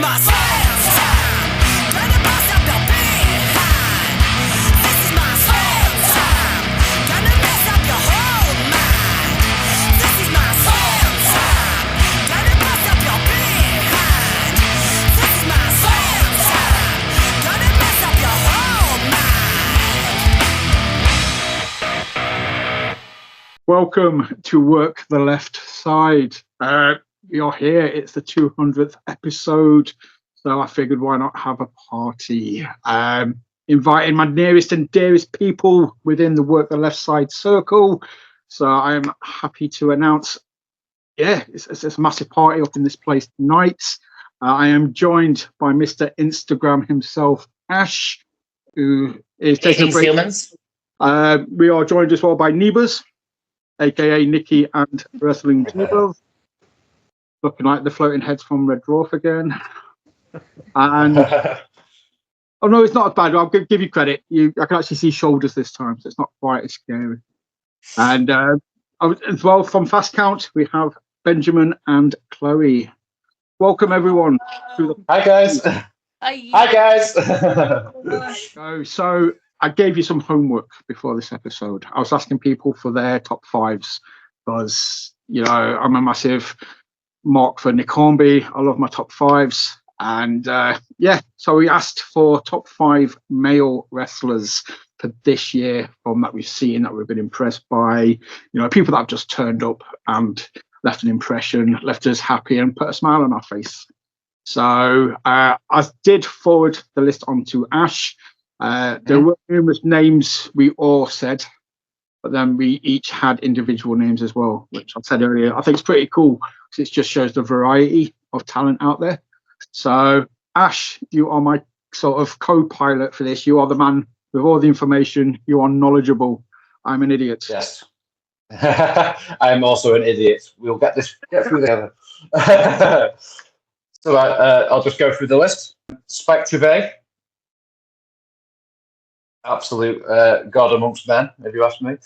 my swim time. Gonna bust up your behind. This is my swim time. Gonna mess up your whole mind. This is my swim time. Gonna bust up your behind. This is my swim time. Gonna mess up your whole mind. Welcome to Work the Left Side. You're here. It's the 200th episode, so I figured why not have a party. Inviting my nearest and dearest people within the Work the Left Side circle. So I am happy to announce, it's a massive party up in this place tonight. I am joined by Mr Instagram himself, Ash, who is taking a break. We are joined as well by Jebus, aka Nicki and Wrestling Jebus, looking like the floating heads from Red Dwarf again. And oh no, it's not as bad. I'll give you credit. I can actually see shoulders this time, so it's not quite as scary. And as well from FastCount, we have Benjamin and Chloe. Welcome everyone to the. Hi guys. Hi guys. So I gave you some homework before this episode. I was asking people for their top fives because, I'm a massive mark for Nick Hornby. I love my top fives. And so we asked for top 5 male wrestlers for this year from that we've seen, that we've been impressed by, people that have just turned up and left an impression, left us happy and put a smile on our face. So I did forward the list onto Ash. There were numerous names we all said, but then we each had individual names as well, which I said earlier. I think it's pretty cool because it just shows the variety of talent out there. So, Ash, you are my sort of co-pilot for this. You are the man with all the information. You are knowledgeable. I'm an idiot. Yes. I'm also an idiot. We'll get through together. So I'll just go through the list. Spike Trevay. Absolute god amongst men, if you ask me.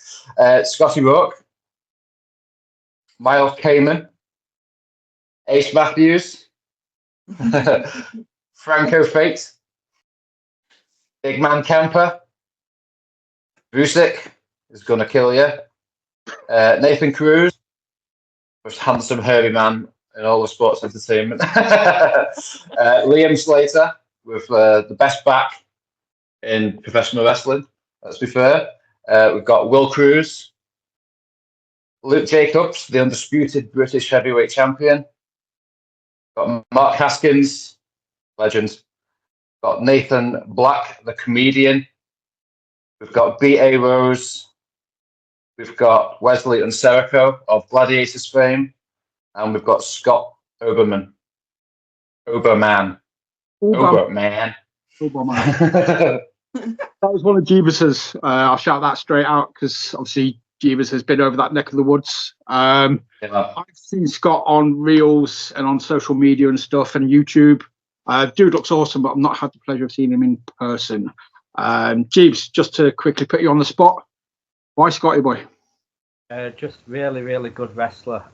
Scotty Rourke, Miles Kamen, Ace Matthews, Franco Fate, Big Man Camper, Vusic is gonna kill you, Nathan Cruz, most handsome hairy man in all of sports entertainment, Liam Slater with the best back in professional wrestling, let's be fair. We've got Will Cruz, Luke Jacobs, the undisputed British heavyweight champion. Got Mark Haskins, legend. Got Nathan Black, the comedian. We've got B.A. Rose. We've got Wesley Unserico of Gladiators fame. And we've got Scott Oberman. Oberman. That was one of Jebus's. I'll shout that straight out because obviously Jebus has been over that neck of the woods. I've seen Scott on reels and on social media and stuff and YouTube. Dude looks awesome, but I've not had the pleasure of seeing him in person. Jebus, just to quickly put you on the spot, why Scotty boy? Just really, really good wrestler.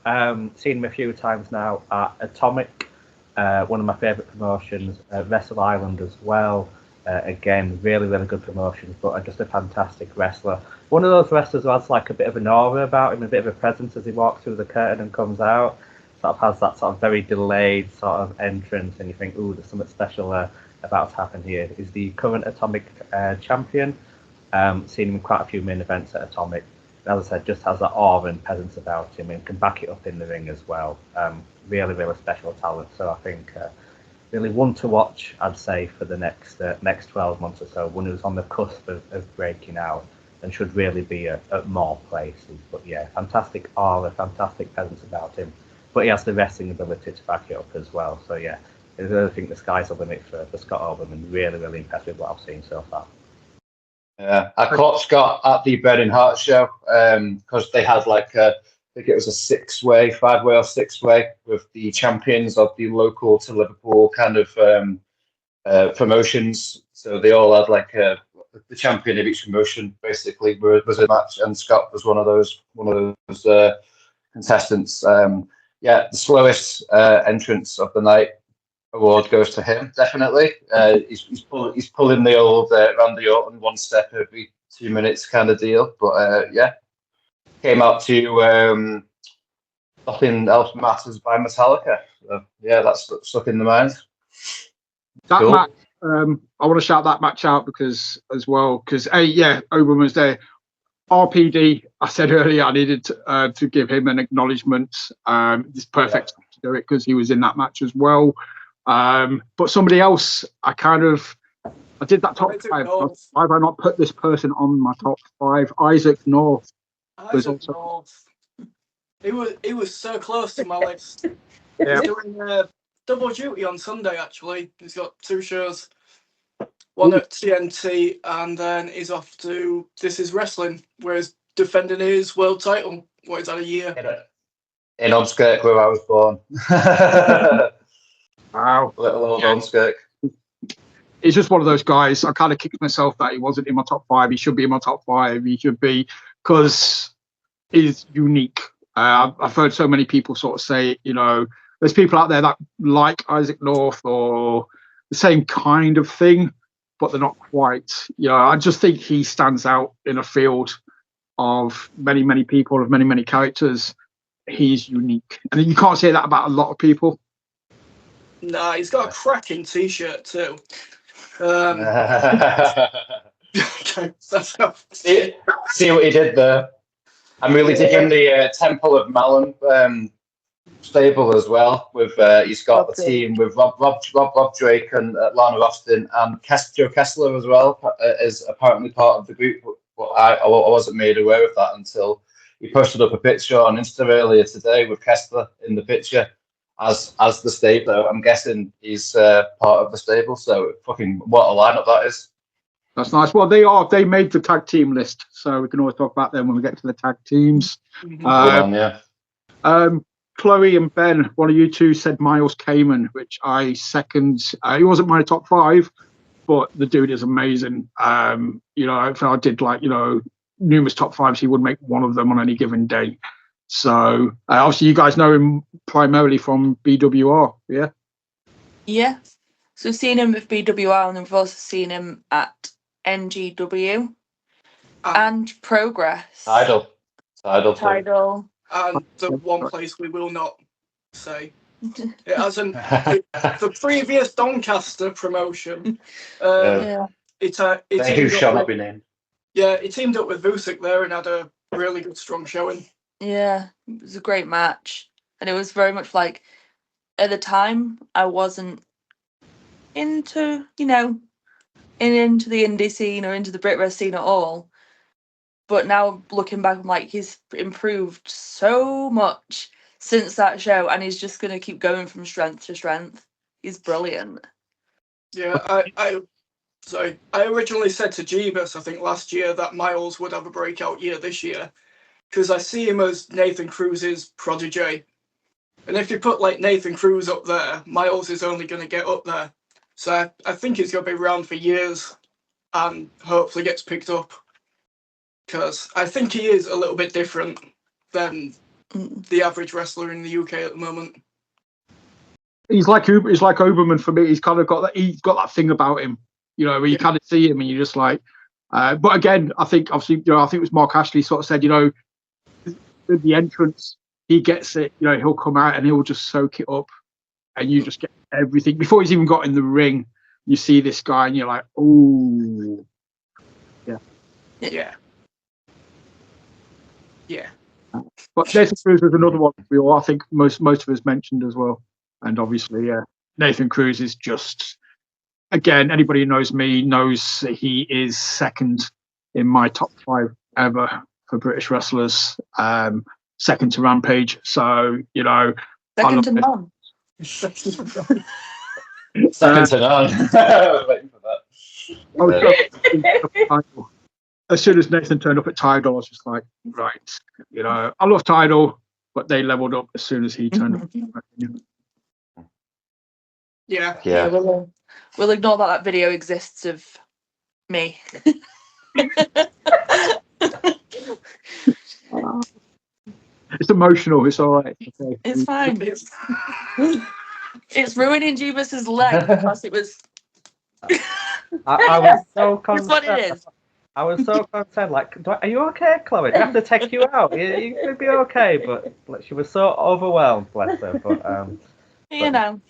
Seen him a few times now at Atomic, one of my favourite promotions, Wrestle Island as well. Again, really, really good promotions, but just a fantastic wrestler. One of those wrestlers who has like a bit of an aura about him, a bit of a presence as he walks through the curtain and comes out. Sort of has that sort of very delayed sort of entrance, and you think, ooh, there's something special about to happen here. He's the current Atomic champion. Seen him in quite a few main events at Atomic. And as I said, just has that aura and presence about him and can back it up in the ring as well. Really, really special talent. So I think really one to watch, I'd say, for the next 12 months or so. One who's on the cusp of breaking out and should really be at more places. But yeah, fantastic aura, fantastic presence about him. But he has the wrestling ability to back it up as well. So yeah, I really think the sky's the limit for Scott Oberman. Really, really impressed with what I've seen so far. Yeah, I caught Scott at the Bret and Hart show because they had I think it was a 5-way or 6-way with the champions of the local to Liverpool kind of promotions. So they all had the champion of each promotion basically was a match, and Scott was one of those contestants. The slowest entrance of the night award goes to him, definitely. He's pulling the old Randy Orton one step every 2 minutes kind of deal. But yeah, came out to Nothing Else Matters by Metallica. So, yeah, that's stuck in the mind. That Cool. match, I want to shout that match out because Oberman was there. RPD, I said earlier I needed to give him an acknowledgement. It's perfect to do it because he was in that match as well. But somebody else, I did that top five. Why have I not put this person on my top five? Isaac North. Isaac North. He was so close to my list. Yeah. He's doing double duty on Sunday, actually. He's got 2 shows. One at TNT, and then he's off to This Is Wrestling, where he's defending his world title. What is that, a year? In Onskirk, where I was born. Wow. Little old Onskirk. He's just one of those guys. I kind of kicked myself that he wasn't in my top 5. He should be in my top 5. He should be, because he's unique. I've heard so many people sort of say, there's people out there that like Isaac North or the same kind of thing, but they're not quite. I just think he stands out in a field of many, many people, of many, many characters. He's unique. And you can't say that about a lot of people. Nah, he's got a cracking T-shirt too. Okay, that's how. See what he did there. I'm really digging the Temple of Malin stable as well. With he's got the team with Rob Drake and Lana Austin and Joe Kessler as well is apparently part of the group. But I wasn't made aware of that until he posted up a picture on Insta earlier today with Kessler in the picture as the stable. I'm guessing he's part of the stable. So fucking what a lineup that is. That's nice. Well, they made the tag team list, so we can always talk about them when we get to the tag teams. Chloe and Ben, one of you two said Miles Kamen, which I second. He wasn't my top 5, but the dude is amazing. If I did numerous top 5s, he would make one of them on any given day. So obviously you guys know him primarily from BWR, yeah? Yeah. So we've seen him with BWR, and we've also seen him at NGW and Progress. Tidal. And the one place we will not say. It hasn't. The previous Doncaster promotion. Who shall not be named. Yeah, he teamed up with Vusic there and had a really good, strong showing. Yeah, it was a great match. And it was very much like, at the time, I wasn't into, into the indie scene or into the Brit Rest scene at all. But now looking back, I'm like, he's improved so much since that show, and he's just going to keep going from strength to strength. He's brilliant. Yeah, I originally said to Jebus, I think last year, that Miles would have a breakout year this year, because I see him as Nathan Cruz's protege. And if you put Nathan Cruz up there, Miles is only going to get up there. So I think he's going to be around for years and hopefully gets picked up. Because I think he is a little bit different than the average wrestler in the UK at the moment. He's like Oberman for me. He's kind of got that. He's got that thing about him, where you kind of see him and you're just like. But again, I think obviously, I think it was Mark Ashley sort of said, with the entrance, he gets it. He'll come out and he'll just soak it up, and you just get everything before he's even got in the ring. You see this guy and you're like, ooh, yeah. But Nathan Cruz was another one I think most of us mentioned as well. And obviously, Nathan Cruz is just, again, anybody who knows me knows that he is second in my top 5 ever for British wrestlers. Second to Rampage. So, Second to none. Second to none. I was waiting for that. As soon as Nathan turned up at Tidal, I was just like, right, I love Tidal, but they leveled up as soon as he turned up. Yeah. We'll ignore that video exists of me. It's emotional. It's all right. Okay. It's fine. It's ruining Jebus's leg because it was. I was so It's what it concerned. is. I was so concerned. Like, are you okay, Chloe? Do I have to take you out? You could be okay, but like, she was so overwhelmed, bless her. But You know,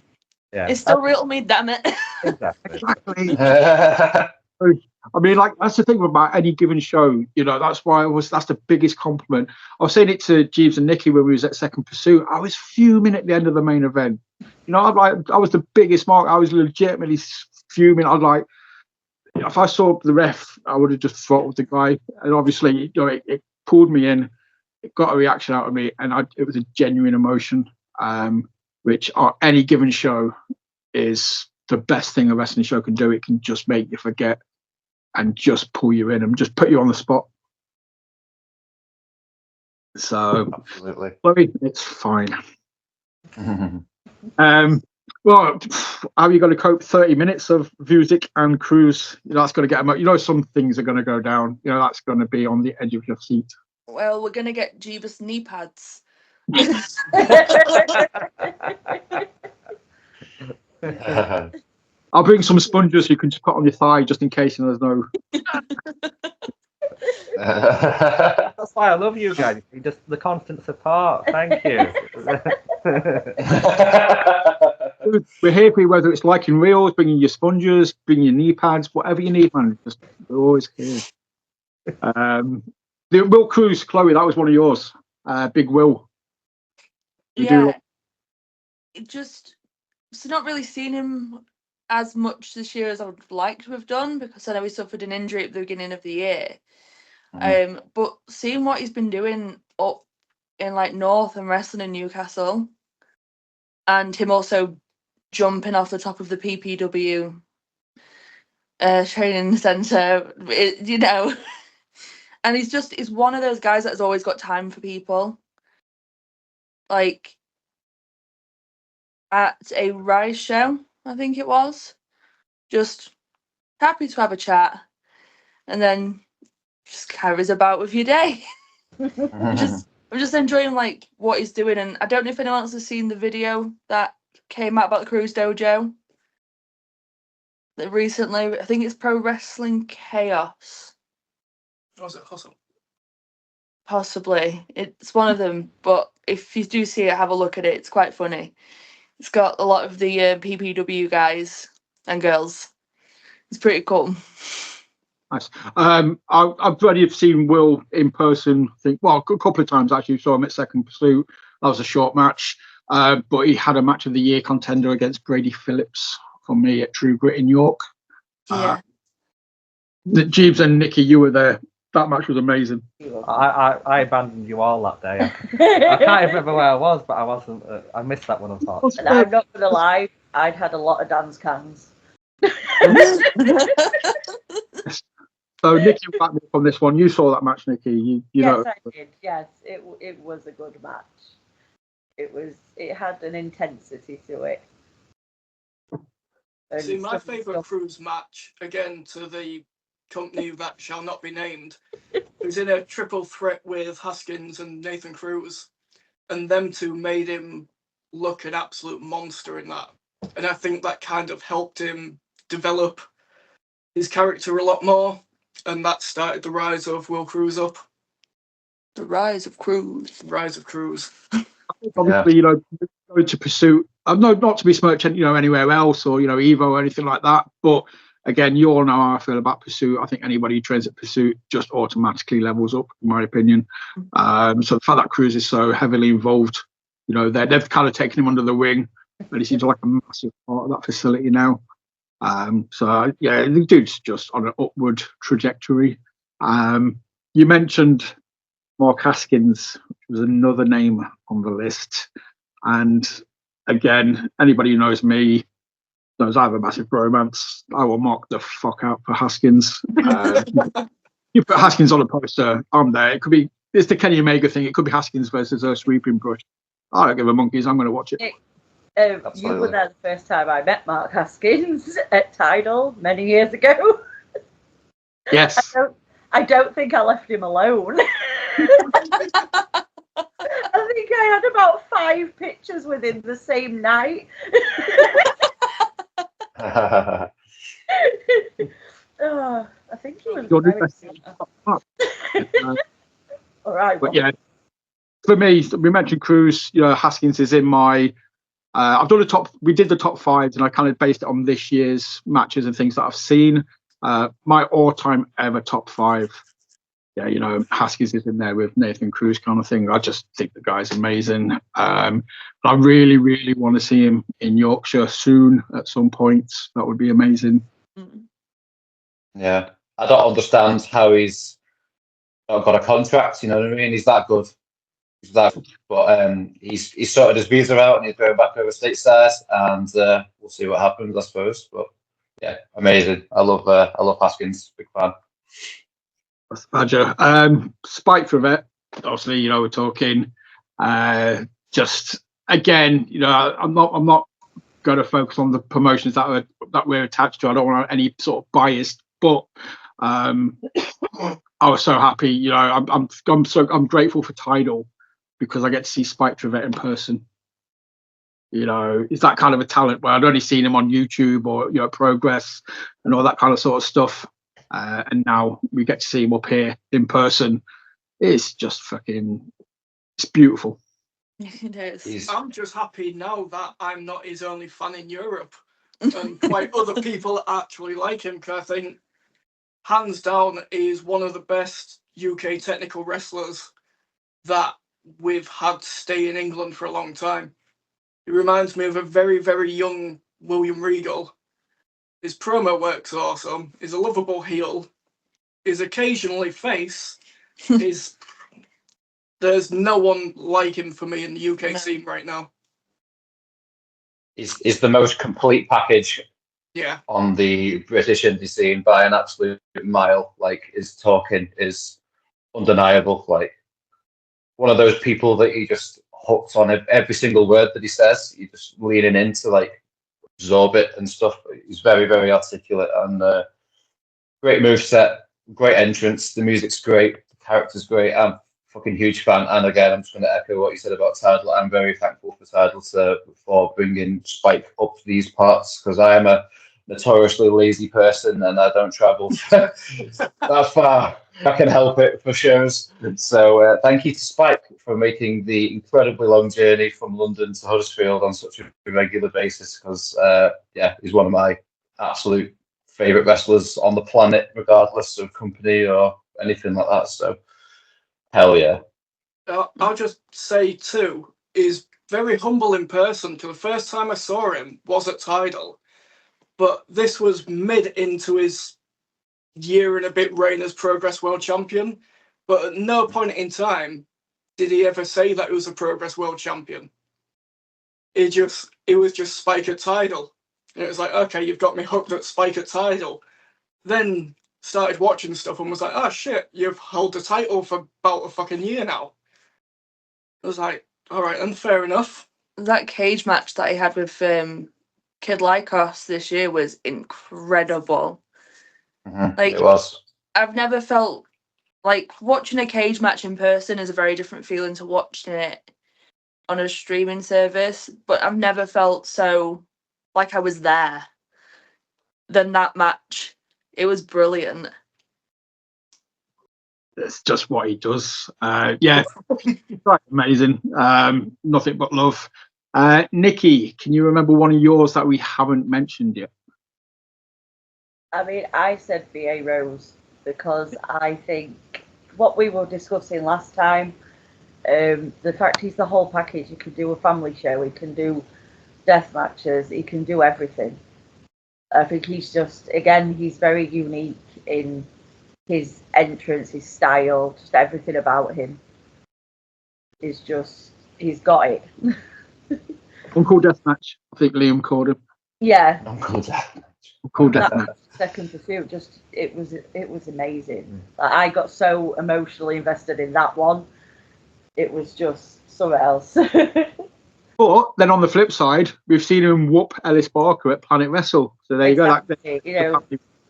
yeah, it's still real to me, damn it. exactly. Exactly. I mean, like, that's the thing about any given show. You know, that's the biggest compliment. I was saying it to Jeeves and Nicki when we was at Second Pursuit. I was fuming at the end of the main event. You know, I was the biggest mark. I was legitimately fuming. I'd like, if I saw the ref, I would have just fought with the guy. And obviously, you know, it pulled me in. It got a reaction out of me, and it was a genuine emotion, which on any given show is the best thing a wrestling show can do. It can just make you forget and just pull you in and just put you on the spot. So, Absolutely. Chloe, it's fine. Well, how are you going to cope? 30 minutes of music and cruise. You know, that's going to get. You know, some things are going to go down. You know, that's going to be on the edge of your seat. Well, we're gonna get Jebus knee pads. I'll bring some sponges you can just put on your thigh just in case there's no. That's why I love you guys. You just the constant support. Thank you. We're here for you, whether it's liking reels, bringing your sponges, bringing your knee pads, whatever you need, man. We're always here. The Will Cruise, Chloe, that was one of yours. Big Will. It just so not really seen him as much this year as I would like to have done because I know he suffered an injury at the beginning of the year. But seeing what he's been doing up in like North and wrestling in Newcastle, and him also jumping off the top of the PPW training centre, you know, and he's one of those guys that has always got time for people. Like at a Rise show, I think it was, just happy to have a chat, and then just carries about with your day. I'm just enjoying like what he's doing, and I don't know if anyone else has seen the video that came out about the Cruise Dojo that recently. I think it's Pro Wrestling Chaos. Was it Hustle? Possibly, it's one of them. But if you do see it, have a look at it. It's quite funny. It's got a lot of the PPW guys and girls. It's pretty cool. Nice. I've already seen Will in person. I think, well, a couple of times actually. Saw him at Second Pursuit. That was a short match, but he had a match of the year contender against Grady Phillips for me at True Grit in York. Yeah. Jeeves and Nicki, you were there. That match was amazing. I abandoned you all that day. I can't remember where I was, but I wasn't. I missed that one, unfortunately. And I'm not gonna lie, I'd had a lot of dance cans. So Nicki backed me up on this one. You saw that match, Nicki. You Yes, know. I did. Yes, it was a good match. It had an intensity to it. And See, my some favourite stuff- cruise match, again to the company that shall not be named, was in a triple threat with Haskins and Nathan Cruz, and them two made him look an absolute monster in that. And I think that kind of helped him develop his character a lot more, and that started the rise of Will Cruz up. The Rise of Cruz. Rise of Cruz. Obviously, you know, going to Pursuit. No, not to be smirched, you know, anywhere else or, you know, Evo or anything like that. But again, you all know how I feel about Pursuit. I think anybody who trains at Pursuit just automatically levels up, in my opinion. So the fact that Cruz is so heavily involved, you know, they've kind of taken him under the wing, and he seems like a massive part of that facility now. So yeah, the dude's just on an upward trajectory. You mentioned Mark Haskins, which was another name on the list. And again, anybody who knows me knows I have a massive bromance. I will mark the fuck out for Haskins. You put Haskins on a poster, I'm there. It could be, it's the Kenny Omega thing. It could be Haskins versus a sweeping brush. I don't give a monkeys. I'm going to watch it. You were there the first time I met Mark Haskins at Tidal many years ago. Yes. I don't think I left him alone. I think I had about 5 pictures with him the same night. Oh, I think he was Your new very best- similar. Uh, All right, but well, yeah, for me, we mentioned Cruz. Haskins is in my. I've done we did the top 5s, and I kind of based it on this year's matches and things that I've seen. My all-time ever top 5. Yeah, Haskins is in there with Nathan Cruz kind of thing. I just think the guy's amazing. I really, really want to see him in Yorkshire soon at some point. That would be amazing. Yeah, I don't understand how he's not got a contract. You know what I mean? He's that good. But he's sorted his visa out and he's going back over stateside, and we'll see what happens, I suppose. But yeah, amazing. I love Haskins. Big fan. That's Badger. Spike Trevette, obviously, we're talking. Just again, I'm not going to focus on the promotions that we're attached to. I don't want any sort of bias, but I was so happy. I'm grateful for Tidal because I get to see Spike Trevette in person. He's that kind of a talent where I'd only seen him on YouTube or Progress and all that kind of sort of stuff. And now we get to see him up here in person. It's just it's beautiful. It is. I'm just happy now that I'm not his only fan in Europe, and quite other people actually like him, because I think, hands down, is one of the best UK technical wrestlers that we've had stay in England for a long time. He reminds me of a very, very young William Regal. His promo work's awesome. He's a lovable heel. He's occasionally face. There's no one like him for me in the UK scene right now. He's the most complete package. Yeah. On the British indie scene by an absolute mile. Like, his talking is undeniable. Like, one of those people that you just hooked on every single word that he says. You're just leaning into absorb it and stuff. He's very, very articulate, and great moveset, great entrance. The music's great, the character's great. I'm a fucking huge fan. And again, I'm just going to echo what you said about Tidal. I'm very thankful for Tidal for bringing Spike up to these parts, because I am a notoriously lazy person and I don't travel that far. I can help it for shows. So thank you to Spike for making the incredibly long journey from London to Huddersfield on such a regular basis, because he's one of my absolute favourite wrestlers on the planet, regardless of company or anything like that. So hell yeah. I'll just say too, he's very humble in person, because the first time I saw him was at Tidal, but this was mid into his year and a bit reign as Progress World Champion, but at no point in time did he ever say that he was a Progress World Champion. It was just Spike at Tidal. And it was like, okay, you've got me hooked at Spike at Tidal. Then started watching stuff and was like, oh shit, you've held the title for about a fucking year now. I was like, all right, then, fair enough. That cage match that he had with Kid Lycos this year was incredible. Mm-hmm. Like, it was. I've never felt like watching a cage match in person is a very different feeling to watching it on a streaming service, but I've never felt so like I was there than that match. It was brilliant. It's just what he does. Right, amazing. Nothing but love. Nicki, can you remember one of yours that we haven't mentioned yet? I mean, I said BA Rose because I think what we were discussing last time, the fact he's the whole package. He can do a family show, he can do death matches, he can do everything. I think he's just, again, he's very unique in his entrance, his style, just everything about him is just, he's got it. Uncle Deathmatch, I think Liam called him. Yeah. Uncle Deathmatch. Uncle Deathmatch. Second Pursuit, just it was amazing. Like, I got so emotionally invested in that one. It was just something else. But then on the flip side, we've seen him whoop Ellis Barker at Planet Wrestle. So there Exactly. you go.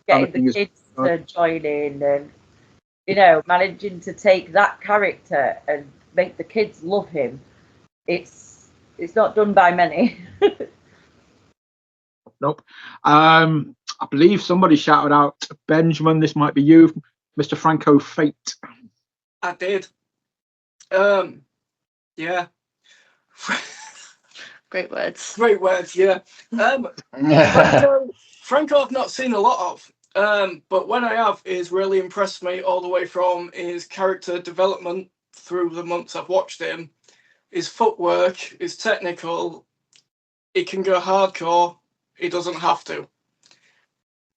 Getting the kids to join in and, managing to take that character and make the kids love him it's not done by many. Nope. I believe somebody shouted out Benjamin. This might be you, Mr. Franco Fate. I did. Yeah. Great words. Great words, yeah. Franco I've not seen a lot of, but when I have, he's really impressed me all the way from his character development through the months I've watched him. His footwork, his technical, he can go hardcore, he doesn't have to.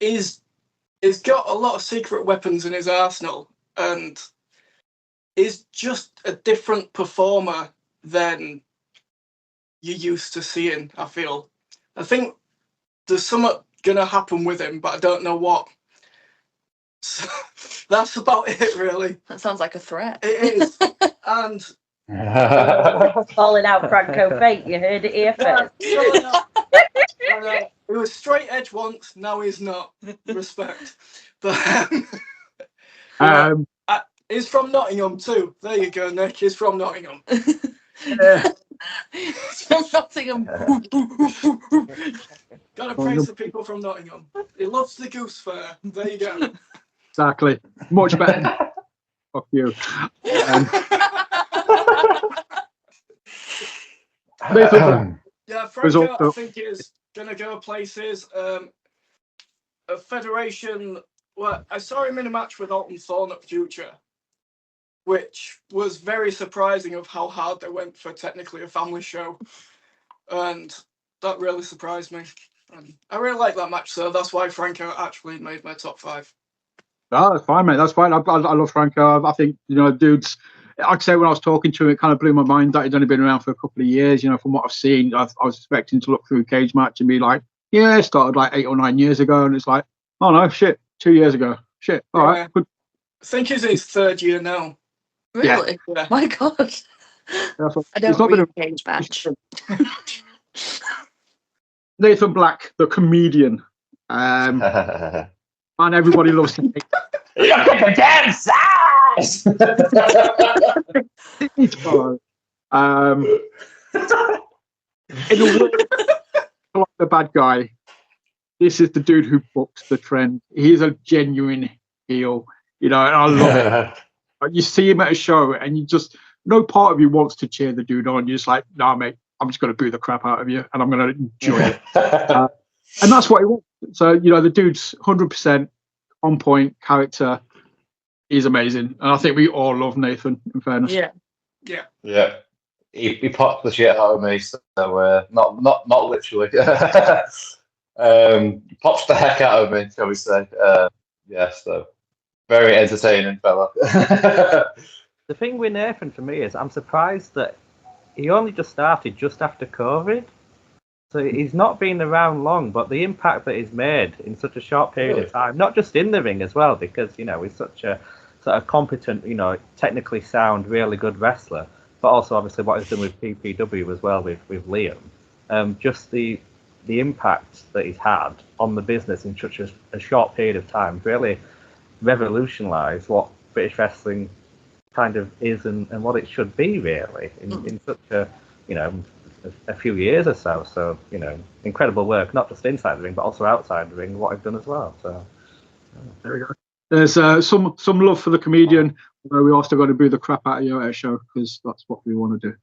He's got a lot of secret weapons in his arsenal, and he's just a different performer than you're used to seeing, I feel. I think there's something gonna happen with him, but I don't know what. So, that's about it, really. That sounds like a threat. It is. And Falling out Franco Fate, you heard it here first. He was straight edge once, now he's not. Respect. But he's from Nottingham too. There you go, Nick. He's from Nottingham. It's from Nottingham. Gotta praise the people from Nottingham. He loves the Goose Fair. There you go. Exactly. Much better. Fuck you. Yeah, Franco, I think is gonna go places. A federation. Well, I saw him in a match with Alton Thorne at Future, which was very surprising of how hard they went for technically a family show, and that really surprised me. And I really like that match, so that's why Franco actually made my top 5. Oh, that's fine, mate. That's fine. I love Franco. I think, dudes, like I say, when I was talking to him, it kind of blew my mind that he'd only been around for a couple of years. From what I've seen, I was expecting to look through a cage match and be like, yeah, it started like 8 or 9 years ago. And it's like, oh no, shit, 2 years ago. Shit. All right. Good. I think it's his 3rd year now. Really? Yeah. My God. I don't read a cage match. Nathan Black, the comedian. And everybody loves him. Look at the damn size! He's fine. In a way, like the bad guy, this is the dude who books the trend. He's a genuine heel, and I love it. You see him at a show and you just, no part of you wants to cheer the dude on. You're just like, nah, mate, I'm just going to boo the crap out of you and I'm going to enjoy it. And that's what he wants. So, the dude's 100% on point character. He's amazing. And I think we all love Nathan, in fairness. Yeah. He popped the shit out of me, so not literally. Pops the heck out of me, shall we say. So very entertaining fella. The thing with Nathan for me is I'm surprised that he only just started just after COVID. So he's not been around long, but the impact that he's made in such a short period of time, not just in the ring as well, because, he's such a sort of competent, technically sound, really good wrestler, but also obviously what he's done with PPW as well with Liam. Just the impact that he's had on the business in such a short period of time really revolutionised what British wrestling kind of is and what it should be really in such a few years or so. So, incredible work, not just inside the ring, but also outside the ring, what I've done as well. So there we go. There's some love for the comedian, although we also got to boo the crap out of you at a show because that's what we want to do.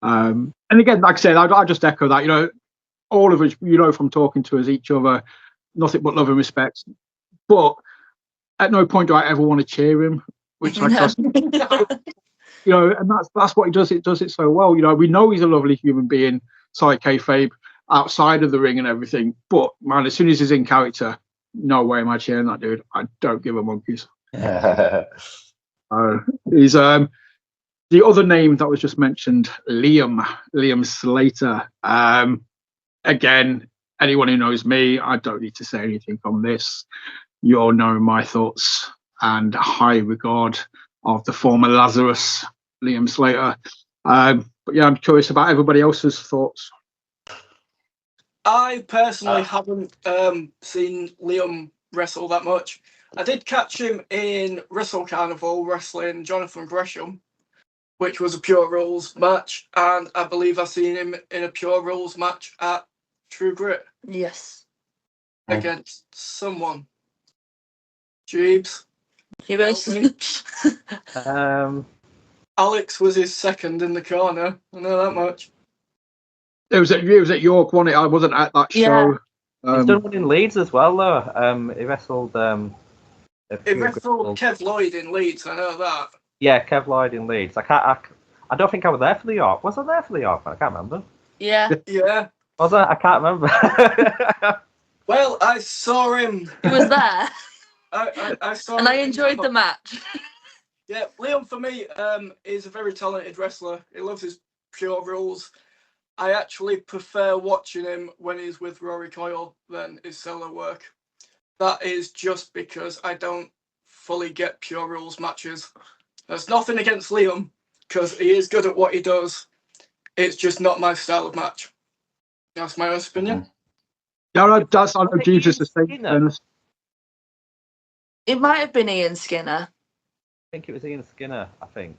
And again, like I said, I just echo that. All of us, from talking to us each other, nothing but love and respect. But at no point do I ever want to cheer him, which I trust. And that's what he does. It does it so well. We know he's a lovely human being, side kayfabe, outside of the ring and everything. But man, as soon as he's in character, no way am I cheering that dude. I don't give a monkeys. He's the other name that was just mentioned, Liam Slater. Again, anyone who knows me, I don't need to say anything on this. You all know my thoughts and high regard of the former Lazarus, Liam Slater. But yeah, I'm curious about everybody else's thoughts. I personally haven't seen Liam wrestle that much. I did catch him in Wrestle Carnival wrestling Jonathan Gresham, which was a Pure Rules match, and I believe I've seen him in a Pure Rules match at True Grit Yes. against someone. Jeebs. Jebus. Alex was his second in the corner. I know that much. It was at York, wasn't it? I wasn't at that Yeah. show. He's done one in Leeds as well, though. He wrestled. He wrestled Kev Lloyd in Leeds. I know that. Yeah, Kev Lloyd in Leeds. I don't think I was there for the York. Was I there for the York? I can't remember. Yeah. Yeah. Was I? I can't remember. Well, I saw him. He was there. I saw And him. I enjoyed the match. Yeah, Liam for me is a very talented wrestler. He loves his Pure Rules. I actually prefer watching him when he's with Rory Coyle than his solo work. That is just because I don't fully get Pure Rules matches. There's nothing against Liam, because he is good at what he does. It's just not my style of match. That's my honest opinion. Yeah, that's I know Jesus is saying. It might have been Ian Skinner. I think it was Ian Skinner. I think.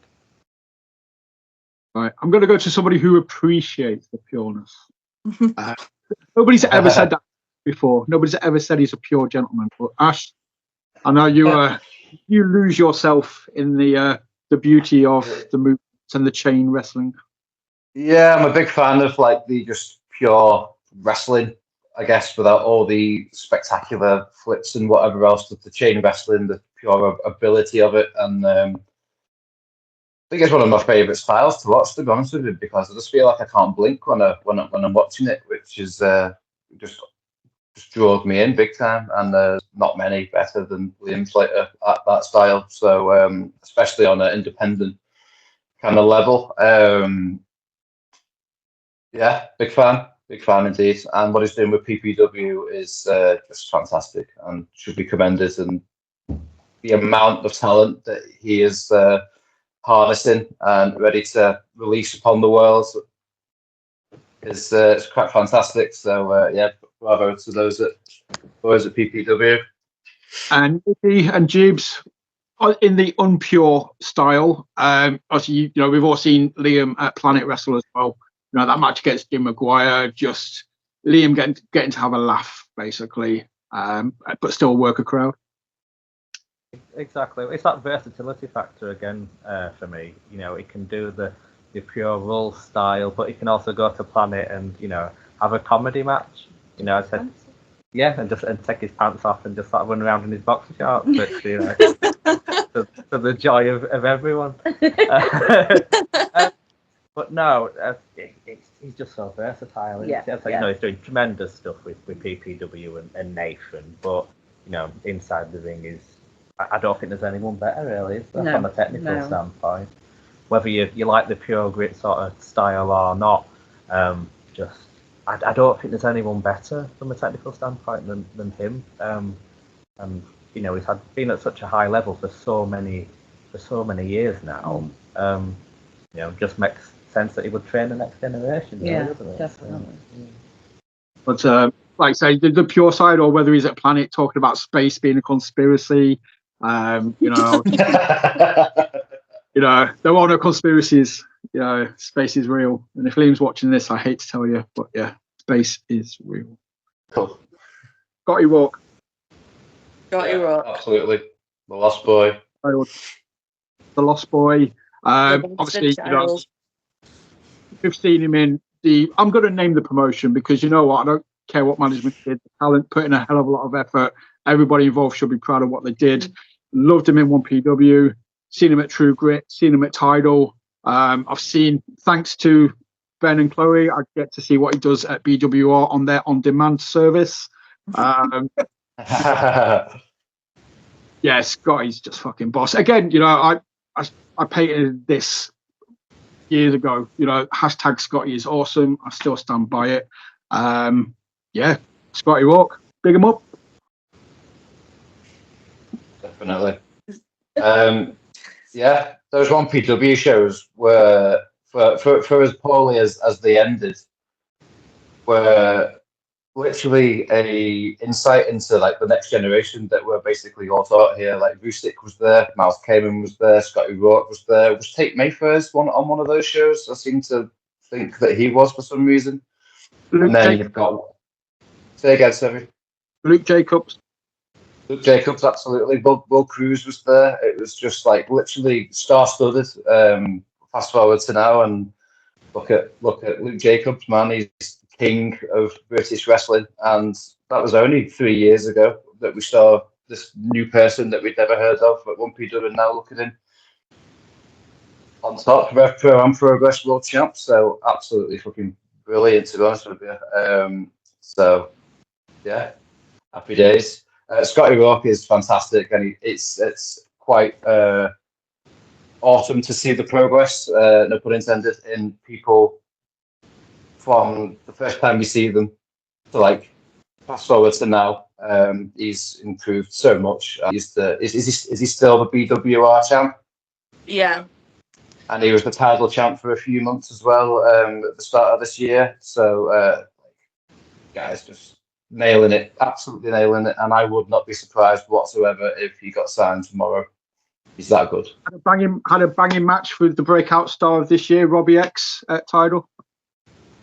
Right, I'm going to go to somebody who appreciates the pureness. Nobody's ever said that before. Nobody's ever said he's a pure gentleman. But Ash, I know you you lose yourself in the beauty of the movements and the chain wrestling. Yeah, I'm a big fan of like the just pure wrestling, I guess, without all the spectacular flips and whatever else. The chain wrestling, the pure ability of it, and I think it's one of my favourite styles to watch, to be honest with you, because I just feel like I can't blink when I'm watching it, which is just draws me in big time. And there's not many better than Liam Slater at that style. So especially on an independent kind of level. Yeah, big fan indeed. And what he's doing with PPW is just fantastic and should be commended. And the amount of talent that he is harnessing and ready to release upon the world is it's quite fantastic. So yeah, bravo to those at PPW. And Nicki and Jebus in the unpure style. Obviously, we've all seen Liam at Planet Wrestle as well. That match against Jim Maguire, just Liam getting to have a laugh, basically, but still work a crowd. Exactly. It's that versatility factor again for me. He can do the pure rule style, but he can also go to Planet and have a comedy match. I said, yeah, and take his pants off and just run around in his boxer shorts, which for the joy of everyone. But no, he's just so versatile. Yeah, He's doing tremendous stuff with PPW and Nathan, but inside the ring is. I don't think there's anyone better, really, from a technical standpoint. Whether you like the pure grit sort of style or not, I don't think there's anyone better from a technical standpoint than him. And he's been at such a high level for so many years now. Just makes sense that he would train the next generation. Yeah, really, doesn't it? definitely. But like I say, the pure side, or whether he's at Planet talking about space being a conspiracy. There are no conspiracies. Space is real. And if Liam's watching this, I hate to tell you, but yeah, space is real. Cool. Scotty Walk. Absolutely. The Lost Boy. The Lost Boy. Obviously, we've seen him in I'm going to name the promotion because you know what? I don't care what management did. The talent put in a hell of a lot of effort. Everybody involved should be proud of what they did. Loved him in 1PW. Seen him at True Grit. Seen him at Tidal. I've seen, thanks to Ben and Chloe, I get to see what he does at BWR on their on-demand service. Yeah, Scotty's just fucking boss. Again, I painted this years ago. Hashtag Scotty is awesome. I still stand by it. Yeah, Scotty Walk, big him up. Definitely. Yeah, those 1PW shows were for as poorly as they ended, were literally a insight into like the next generation that we're basically all taught here. Like Rusick was there, Miles Kamen was there, Scotty Rourke was there. Was Tate Mayfair's on one of those shows? I seem to think that he was for some reason. And then you've got say again, sorry. Luke Jacobs. Luke Jacobs, absolutely. Will Cruz was there. It was just like literally star-studded. Fast forward to now, and look at Luke Jacobs, man. He's king of British wrestling, and that was only 3 years ago that we saw this new person that we'd never heard of at 1PW, and now look at him on top, Rev Pro and Progress World Champ. So absolutely fucking brilliant, to be honest with you. So yeah, happy days. Scotty Rourke is fantastic, and it's quite awesome to see the progress, no pun intended, in people from the first time you see them to like fast forward to now. He's improved so much. Is he still the BWR champ? Yeah. And he was the title champ for a few months as well at the start of this year. So guys, just nailing it, absolutely nailing it. And I would not be surprised whatsoever if he got signed tomorrow. He's that good. Had a banging match with the breakout star of this year, Robbie X at Tidal.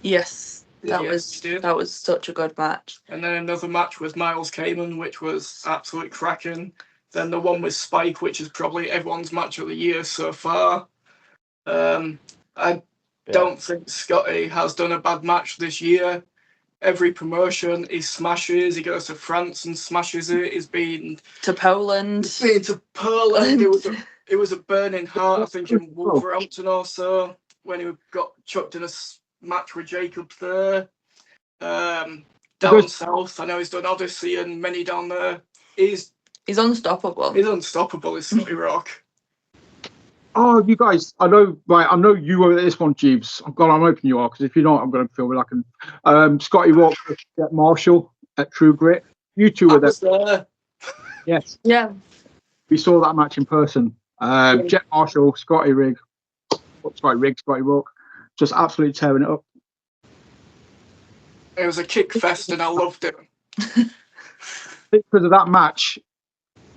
Yes, that was such a good match. And then another match with Miles Kamen, which was absolutely cracking. Then the one with Spike, which is probably everyone's match of the year so far. I don't think Scotty has done a bad match this year. Every promotion he smashes. He goes to France and smashes it. He's been to Poland. It was a burning heart, I think, in Wolverhampton or so, when he got chucked in a match with Jacobs there. Down south, I know he's done Odyssey and many down there. He's unstoppable. He's unstoppable, is Scotty Rourke. Oh, you guys, I know you were at this one, Jebus. I'm hoping you are, because if you're not, I'm going to feel like Scotty Rourke, Jet Marshall at True Grit. You two were there. Yes. Yeah. We saw that match in person. Jet Marshall, Scotty Rourke, just absolutely tearing it up. It was a kick fest, and I loved it. Because of that match,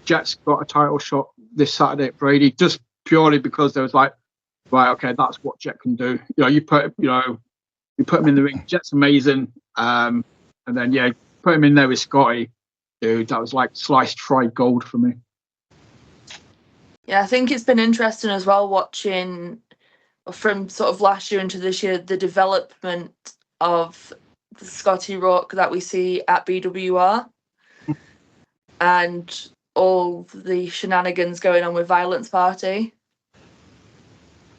Jet's got a title shot this Saturday at Brady, just purely because there was like, right, okay, that's what Jet can do. You put him in the ring. Jet's amazing, and then put him in there with Scotty, dude. That was like sliced fried gold for me. Yeah, I think it's been interesting as well watching from sort of last year into this year the development of the Scotty Rourke that we see at BWR and all the shenanigans going on with Violence Party.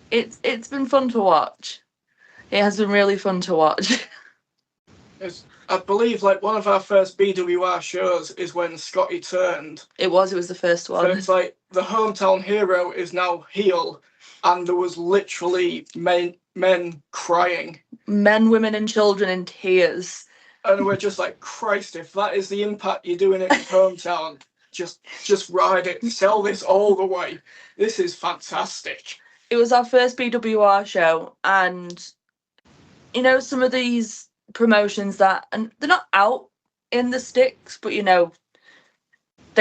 It's been fun to watch. It has been really fun to watch. I believe like one of our first BWR shows is when Scotty turned. It was the first one. So it's like the hometown hero is now heel, and there was literally men crying. Men, women and children in tears. And we're just like, Christ, if that is the impact you're doing in your hometown, just ride it, sell this all the way. This is fantastic. It was our first BWR show, and some of these promotions that, and they're not out in the sticks, but they're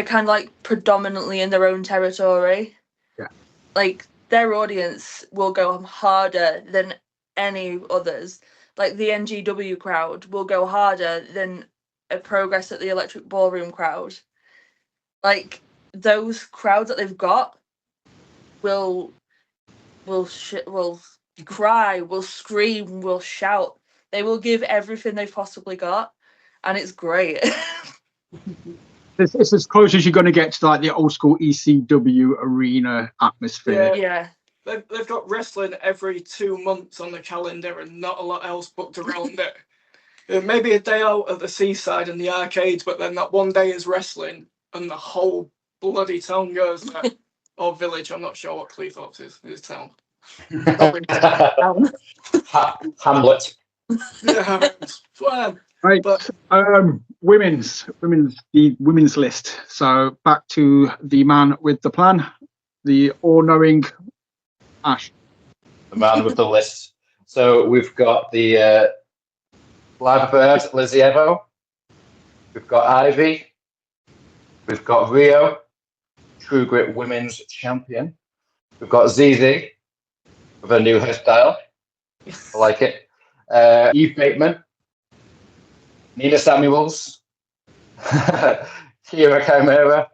kind of like predominantly in their own territory. Yeah. Like their audience will go harder than any others. Like the NGW crowd will go harder than a Progress at the Electric Ballroom crowd. Like those crowds that they've got will cry, will scream, will shout. They will give everything they've possibly got, and it's great. It's as close as you're going to get to like the old school ECW arena atmosphere. Yeah. They've got wrestling every 2 months on the calendar and not a lot else booked around it. Maybe a day out at the seaside and the arcades, but then that one day is wrestling and the whole bloody town goes there. Or village, I'm not sure what Cleethorpes is town. Hamlet. Yeah, right. But women's list. So back to the man with the plan, the all-knowing Ash. The man with the list. So we've got the Live Bird, Lizzie Evo. We've got Ivy. We've got Rio, True Grit Women's Champion. We've got ZZ with a new hairstyle. I like it. Eve Bateman. Nina Samuels. Kira Chimera.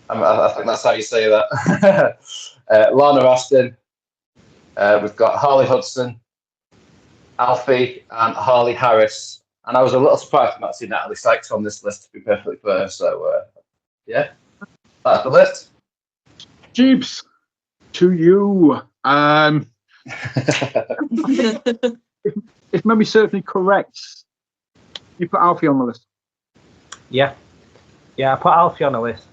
I think that's how you say that. Lana Austin. We've got Harley Hudson, Alfie, and Harley Harris. And I was a little surprised to not see Natalie Sykes on this list, to be perfectly fair. So, yeah, that's the list. Jebus, to you. If memory serves me correct, you put Alfie on the list. Yeah, I put Alfie on the list.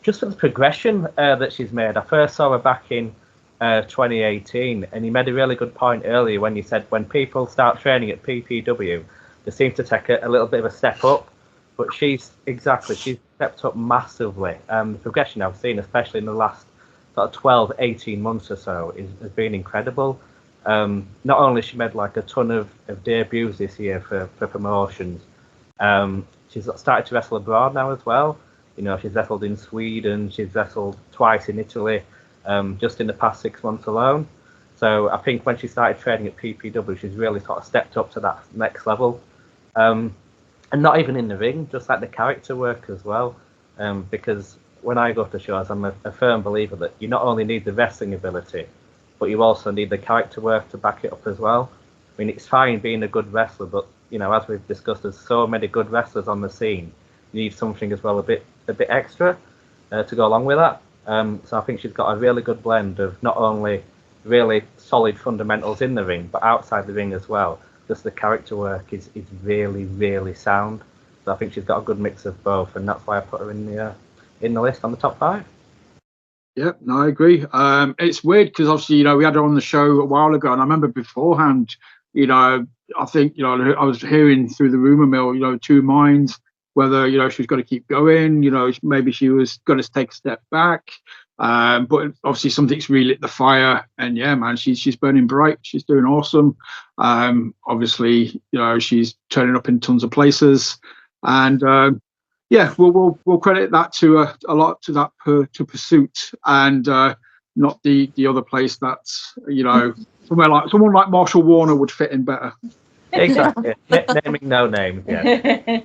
Just for the progression that she's made. I first saw her back in 2018, and you made a really good point earlier when you said when people start training at PPW, they seem to take a little bit of a step up. But she's stepped up massively. The progression I've seen, especially in the last sort of 12, 18 months or so, has been incredible. Not only she made like a ton of debuts this year for promotions, she's started to wrestle abroad now as well. You know, she's wrestled in Sweden, she's wrestled twice in Italy, just in the past 6 months alone. So I think when she started training at PPW, she's really sort of stepped up to that next level. And not even in the ring, just like the character work as well. Because when I go to shows, I'm a firm believer that you not only need the wrestling ability, but you also need the character work to back it up as well. I mean, it's fine being a good wrestler, but you know, as we've discussed, there's so many good wrestlers on the scene. You need something as well, a bit extra to go along with that. So I think she's got a really good blend of not only really solid fundamentals in the ring, but outside the ring as well. Just the character work is really, really sound. So I think she's got a good mix of both, and that's why I put her in the list on the top 5. Yeah, no, I agree. It's weird because obviously, you know, we had her on the show a while ago, and I remember beforehand, you know, I think, you know, I was hearing through the rumor mill, you know, two minds whether, you know, she was going to keep going, you know, maybe she was going to take a step back. But obviously something's relit the fire, and yeah, man, she's burning bright. She's doing awesome. Obviously, you know, she's turning up in tons of places, and yeah, we'll credit that to a lot to that to Pursuit, and not the other place that's, you know, someone like Marshall Warner would fit in better. Exactly. Naming no names. Yeah.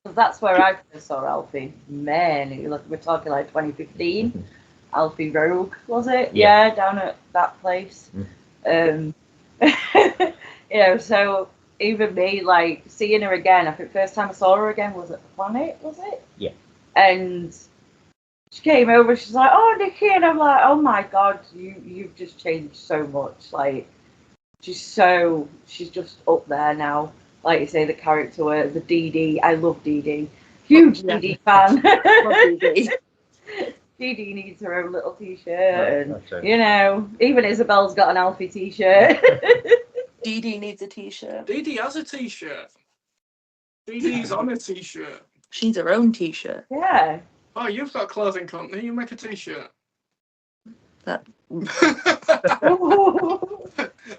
That's where I first saw Alfie. Man, we're talking like 2015. Alfie Rogue, was it? Yeah, down at that place. You know, so even me, like, seeing her again, I think first time I saw her again was at Planet, was it? Yeah. And she came over, she's like, "Oh, Nicki," and I'm like, "Oh my God, you've just changed so much." Like, she's just up there now. Like you say, the character work, the DD. I love DD. Huge DD fan. DD needs her own little t-shirt, and you know, even Isabel's got an Alfie t-shirt. DD needs a t-shirt. DD has a t-shirt. DD's on a t-shirt. She needs her own t-shirt. Yeah. Oh, you've got a clothing company. You make a t-shirt. That.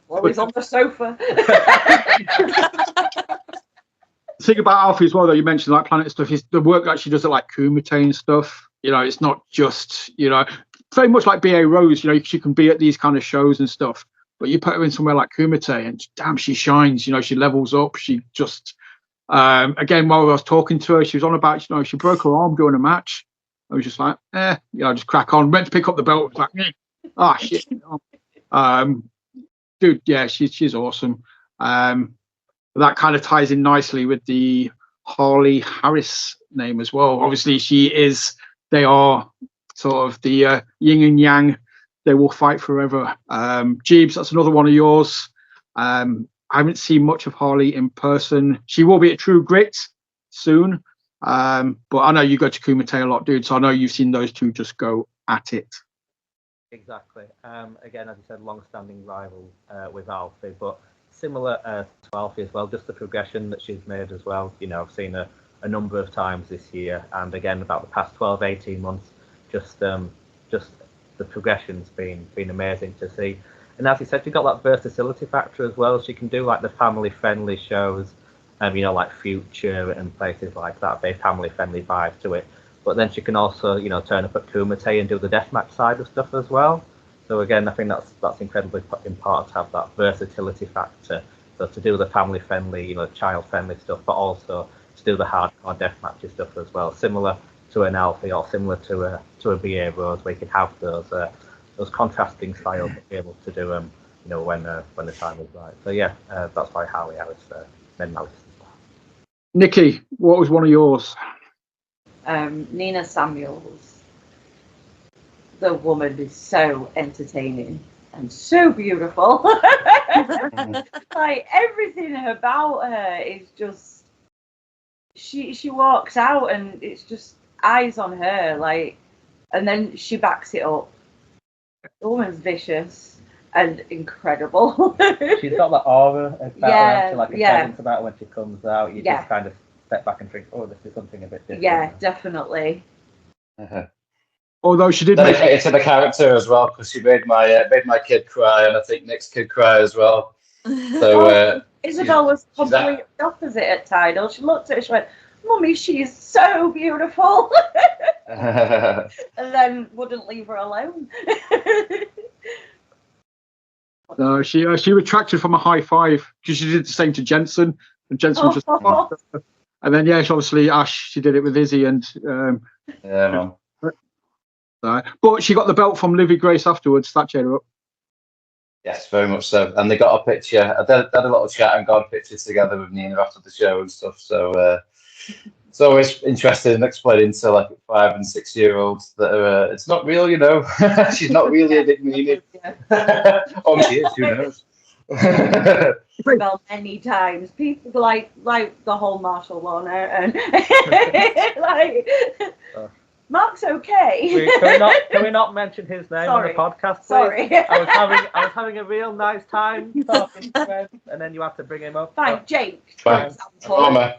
Well, he's on the sofa. The thing about Alfie as well, though, you mentioned like Planet stuff, is the work that she does at like Kumite and stuff. You know, it's not just, you know, very much like B.A. Rose. You know, she can be at these kind of shows and stuff, but you put her in somewhere like Kumite, and damn, she shines. You know, she levels up. She just, again, while I was talking to her, she was on about, you know, she broke her arm during a match. I was just like, you know, just crack on. Went to pick up the belt. Like, shit. Dude, yeah, she's awesome. That kind of ties in nicely with the Harley Harris name as well. Obviously, they are sort of the yin and yang. They will fight forever. Jebus, that's another one of yours. I haven't seen much of Harley in person. She will be at True Grit soon. But I know you go to Kumite a lot, dude. So I know you've seen those two just go at it. Exactly. Again, as you said, long-standing rival with Alfie, but similar to Alfie as well. Just the progression that she's made as well. You know, I've seen her a number of times this year, and again about the past 12, 18 months. Just the progression's been amazing to see. And as you said, she's got that versatility factor as well. She can do like the family-friendly shows. like Future and places like that, very family-friendly vibe to it. But then she can also, turn up at Kumite and do the deathmatch side of stuff as well. So again, I think that's incredibly important to have that versatility factor. So to do the family-friendly, child-friendly stuff, but also to do the hardcore deathmatch stuff as well, similar to an Alfie or similar to a BA Rose, where you can have those contrasting styles to be able to do them, when the time is right. So yeah, that's why Harley Harris made my list. Nicki, what was one of yours? Nina Samuels. The woman is so entertaining and so beautiful. Like everything about her is just, she walks out and it's just eyes on her, like, and then she backs it up. The woman's vicious and incredible. She's got that aura about her, like a presence about her when she comes out. You just kind of step back and think, oh, this is something a bit different. Yeah, definitely. Although she did dedicated to the character as well, because she made my kid cry, and I think Nick's kid cry as well. So Isabel was completely opposite at Tidal. She looked at her, she went, "Mummy, she's so beautiful," and then wouldn't leave her alone. No, she retracted from a high five because she did the same to Jensen, and Jensen was just. And then obviously Ash, she did it with Izzy, and yeah, man. But she got the belt from Livy Grace afterwards. That cheered her up. Yes, very much so. And they got a picture. They had a little chat and got pictures together with Nina after the show and stuff. So it's always interesting and explaining to like 5 and 6 year olds that it's not real, she's not really a Nick Nina. Oh, she is. Who knows? Well, many times people like the whole martial law now, and like Mark's okay. Can we not mention his name on the podcast, please? Sorry. I was having a real nice time talking to him, and then you have to bring him up. Fine, Jake, for example,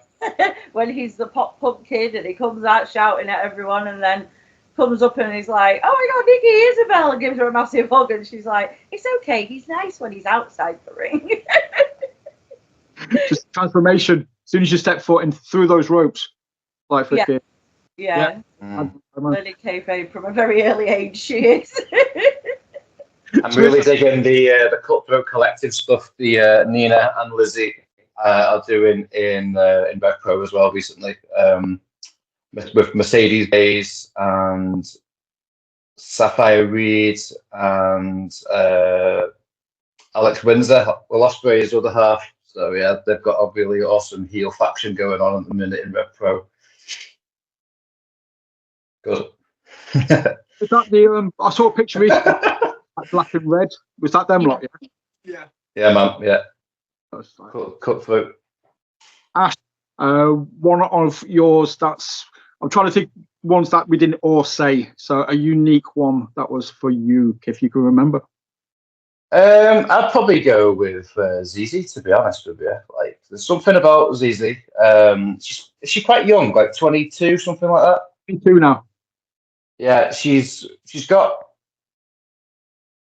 when he's the pop punk kid and he comes out shouting at everyone, and then comes up and he's like, "Oh my God, Nicki, Isabel," and gives her a massive hug, and she's like, "It's okay, he's nice when he's outside the ring." Just transformation. As soon as you step foot in through those ropes, like for a kid. Yeah. Learning kayfabe from a very early age, she is. I'm really digging the Cutthroat Collective stuff the Nina and Lizzie are doing in Rev Pro as well recently, with Mercedes Bays and Sapphire Reed and Alex Windsor, Will Ospreay's other half. So yeah, they've got a really awesome heel faction going on at the minute in Rev Pro. Good. Is that the I saw a picture recently, black and red. Was that them lot? Yeah. Yeah, man. Yeah. Cutthroat. Ash, one of yours that's, I'm trying to think ones that we didn't all say. So a unique one that was for you, if you can remember. I'd probably go with ZZ, to be honest with you. Like, there's something about ZZ. She's quite young, like 22, something like that. 22 now. Yeah, she's got,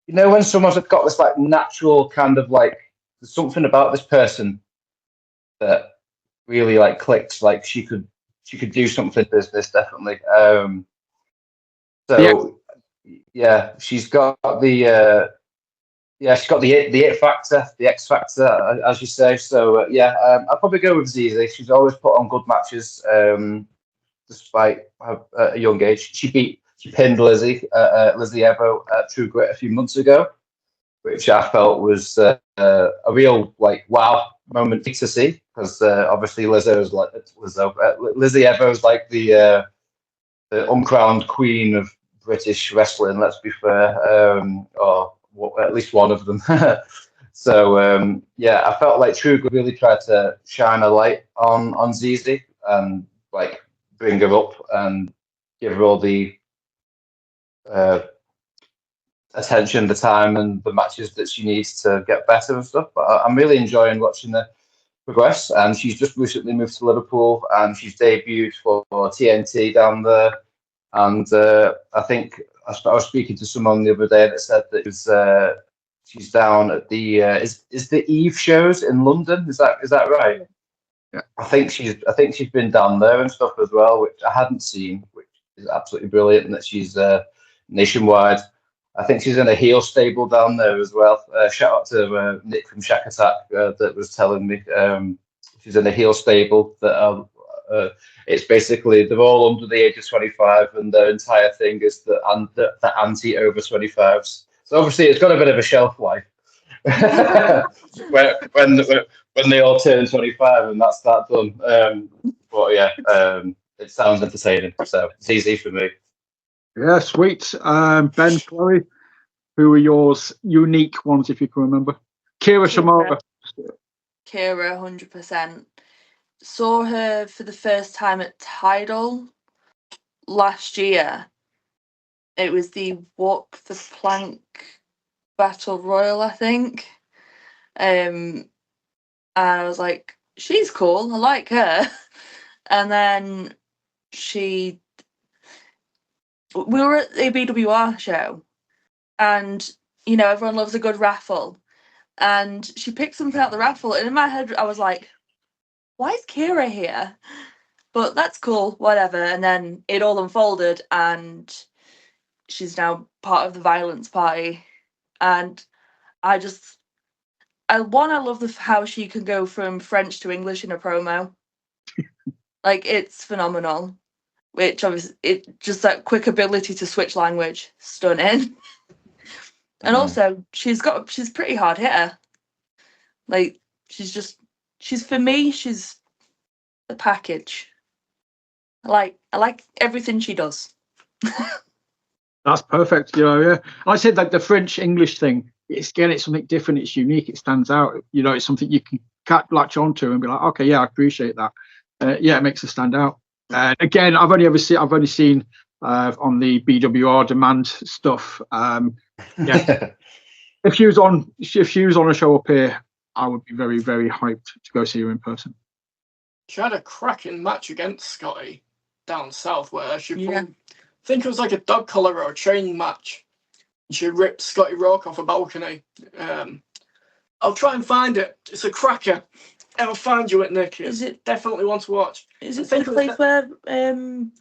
when someone's got this like natural kind of like, there's something about this person that really like clicks. Like she could do something in business, definitely. She's got the she's got the it factor, the X factor, as you say. So I'll probably go with ZZ. She's always put on good matches. Despite a young age, she pinned Lizzie Evo at True Grit a few months ago, which I felt was a real like wow moment to see, because obviously Lizzie Evo is like the uncrowned queen of British wrestling. Let's be fair, or at least one of them. So I felt like True Grit really tried to shine a light on ZZ and like bring her up and give her all the attention, the time, and the matches that she needs to get better and stuff. But I'm really enjoying watching her progress. And she's just recently moved to Liverpool, and she's debuted for TNT down there. And I think I was speaking to someone the other day that said that she's down at the is the Eve shows in London. Is that right? I think she's been down there and stuff as well, which I hadn't seen, which is absolutely brilliant. And that she's nationwide. I think she's in a heel stable down there as well. Shout out to Nick from Shack Attack that was telling me she's in a heel stable that it's basically they're all under the age of 25 and their entire thing is the anti over 25s. So obviously it's got a bit of a shelf life when they all turn 25 and that's that done. But yeah, it sounds entertaining, so it's easy for me. Yeah, sweet. Ben, Chloe, who are yours unique ones if you can remember? Kira Shamara. Kira, 100%. Saw her for the first time at Tidal last year. It was the Walk the Plank Battle Royal, I think. And I was like, she's cool. I like her. And then we were at the BWR show, and everyone loves a good raffle. And she picked something out the raffle, and in my head, I was like, why is Kira here? But that's cool, whatever. And then it all unfolded, and she's now part of the Violence Party. And I love how she can go from French to English in a promo. Like, it's phenomenal. Which obviously, just that quick ability to switch language, stunning. And also, she's pretty hard hitter. Like, for me, she's the package. I like everything she does. That's perfect. Yeah. I said like the French English thing. It's something different. It's unique. It stands out. It's something you can latch onto and be like, okay, yeah, I appreciate that. It makes it stand out. And again, I've only seen on the BWR demand stuff. Yeah. If she was on a show up here, I would be very, very hyped to go see her in person. She had a cracking match against Scotty down south where she I think it was like a dog collar or a chain match. She ripped Scotty Rourke off a balcony. I'll try and find it. It's a cracker. I'll find you it, Nick. Is it definitely one to watch? Is it the place where I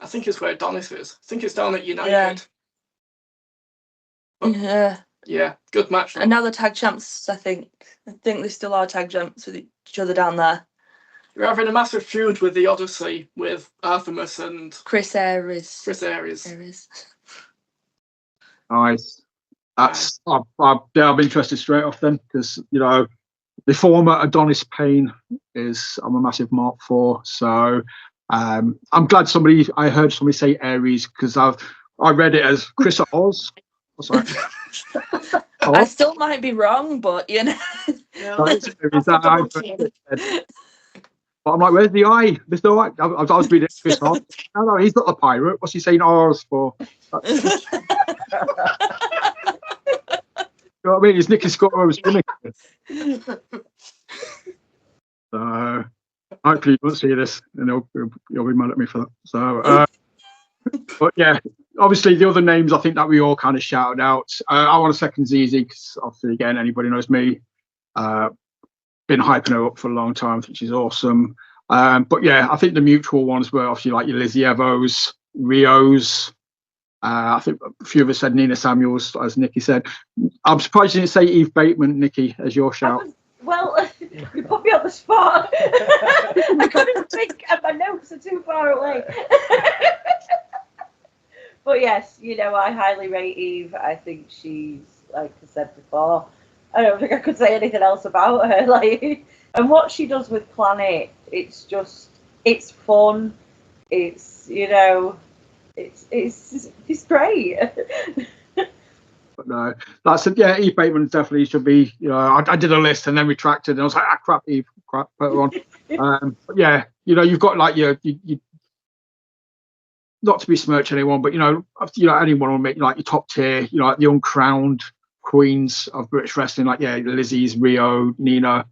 think it's where Adonis is. I think it's down at United. Yeah, good match. And now the tag champs, I think they still are tag champs with each other down there. You're having a massive feud with the Odyssey with Artemis and Chris Aries. Nice. That's I'm interested straight off then because the former Adonis Payne I'm a massive mark for. So I'm glad I heard somebody say Aries because I read it as Chris Oz. Oh, sorry. I still might be wrong, but But I'm like, where's the I? There's no I. I was reading Chris Oz. No, he's not the pirate. What's he saying Oz for? You know what I mean? It's Nicki Scott was funny. So hopefully you won't see this and you'll be mad at me for that. So but yeah, obviously the other names I think that we all kind of shouted out. I want to second Zizi because obviously again anybody knows me. Been hyping her up for a long time. I think she's awesome. But yeah, I think the mutual ones were obviously like your Lizzie Evos, Rios. I think a few of us said Nina Samuels, as Nicki said. I'm surprised you didn't say Eve Bateman, Nicki, as your shout. You put me on the spot. I couldn't think, and my notes are too far away. But yes, I highly rate Eve. I think she's, like I said before, I don't think I could say anything else about her. And what she does with Planet, it's fun. It's it's great. But no, Eve Bateman definitely should be. I did a list and then retracted, and I was like, crap, Eve, put her on. But yeah, you've got like you not to besmirch anyone, but anyone will make like your top tier, like the uncrowned queens of British wrestling, like Lizzie's, Rio, Nina.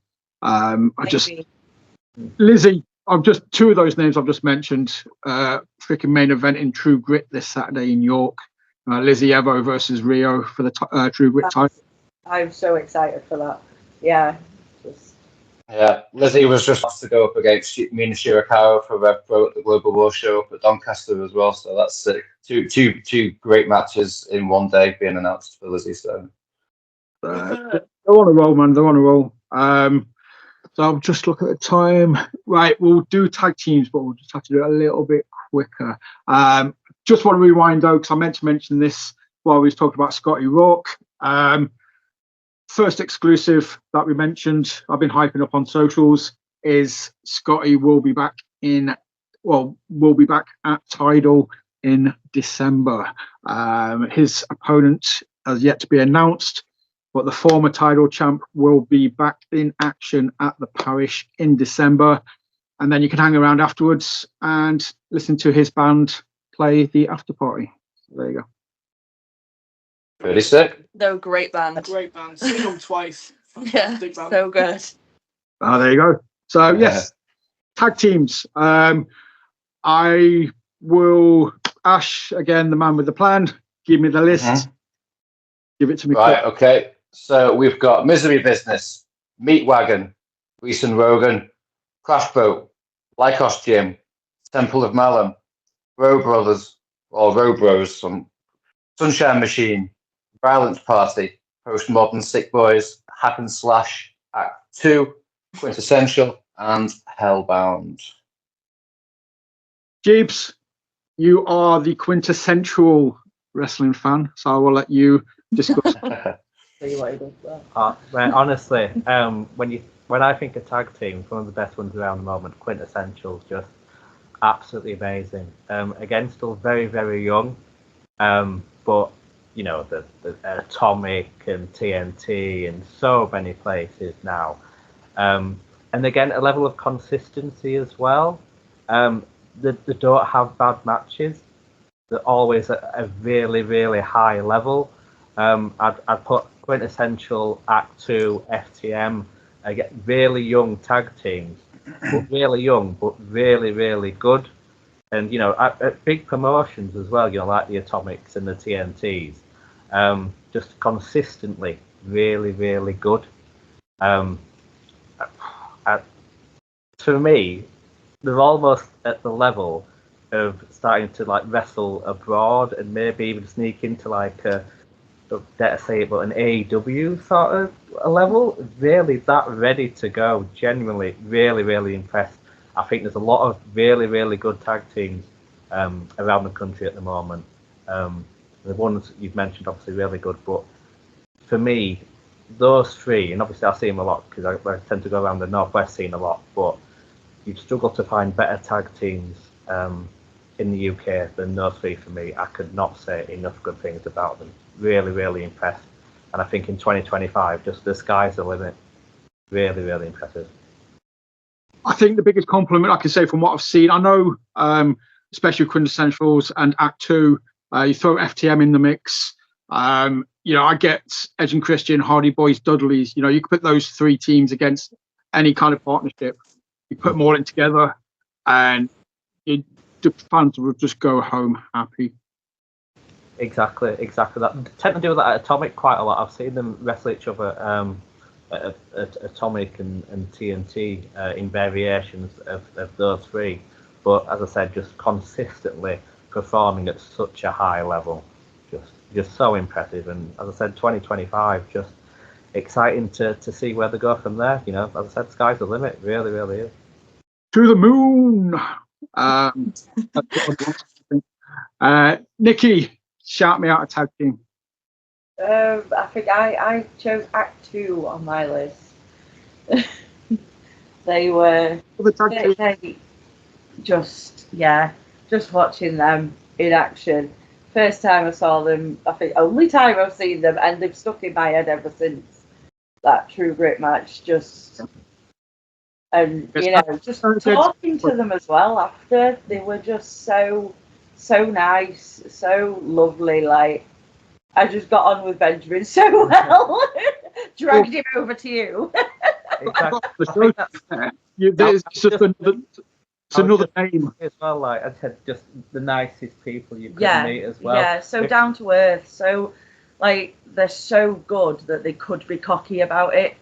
Lizzie. I've just two of those names I've just mentioned. Freaking main event in True Grit this Saturday in York. Lizzie Evo versus Rio for the True Grit title. I'm so excited for that. Yeah, Yeah, Lizzie was just asked to go up against Mina Shirakawa for Rev Pro at the Global War Show up at Doncaster as well. So that's sick. Two great matches in one day being announced for Lizzie. So they're on a roll, man. They're on a roll. So I'll just look at the time. Right, we'll do tag teams, but we'll just have to do it a little bit quicker. Just want to rewind though, because I meant to mention this while we was talking about Scotty Rourke. First exclusive that we mentioned, I've been hyping up on socials, is Scotty will be back at Tidal in December. His opponent has yet to be announced, but the former Tidal champ will be back in action at the Parish in December. And then you can hang around afterwards and listen to his band play the after party. So there you go. pretty sick. They're a great band. Great band. Seen them twice. Yeah, Fantastic band. so good. There you go. So yes, tag teams. I will, Ash, again, the man with the plan, give me the list. Give it to me. Right, okay. So we've got Misery Business, Meat Wagon, Reese and Rogan, Crash Boat, Lycos Gym, Temple of Malum, Row Brothers, or Row Bros, Sunshine Machine, Violence Party, Postmodern Sick Boys, Hack and Slash, Act 2, Quintessential, and Hellbound. Jebus, you are the quintessential wrestling fan, so I will let you discuss. Well, honestly, when I think of tag teams, one of the best ones around the moment, Quintessential's just absolutely amazing. Again, still very, very young, but you know the Atomic and TNT and so many places now, and again a level of consistency as well. They don't have bad matches. They're always at a really, really high level. I'd put Quintessential, Act 2, FTM, again, really young tag teams, but really young, but really, really good. And, you know, at big promotions as well, you know, like the Atomics and the TNTs, just consistently really, really good. To me, they're almost at the level of starting to like wrestle abroad and maybe even sneak into like dare say it, but an AEW sort of a level. Really that ready to go. Genuinely, really, really impressed. I think there's a lot of really, really good tag teams around the country at the moment. The ones you've mentioned, obviously, really good. But for me, those three, and obviously I see them a lot because I tend to go around the Northwest scene a lot, but you'd struggle to find better tag teams in the UK than those three for me. I could not say enough good things about them. Really, really impressed. And I think in 2025, just the sky's the limit. Really, really impressive. I think the biggest compliment I can say from what I've seen, I know, especially Quintessentials and Act 2, you throw FTM in the mix. You know, I get Edge and Christian, Hardy Boys, Dudleys. You know, you could put those three teams against any kind of partnership. You put them all in together, and the fans will just go home happy. Exactly that. They tend to do that at Atomic quite a lot. I've seen them wrestle each other at Atomic and TNT in variations of those three. But as I said, just consistently performing at such a high level. Just so impressive. And as I said, 2025, just exciting to see where they go from there. You know, as I said, sky's the limit. Really, really is. To the moon. Nicki, shout me out a tag team. I think I chose Act 2 on my list. They were just watching them in action. First time I saw them, I think only time I've seen them, and they've stuck in my head ever since. That True Grit match, and you know, just talking to them as well after, they were just so nice, so lovely. Like, I just got on with Benjamin so well. Dragged him over to you. Exactly. It's another name as well. Like I said, just the nicest people you could meet as well. Yeah, so down to earth. So, like, they're so good that they could be cocky about it,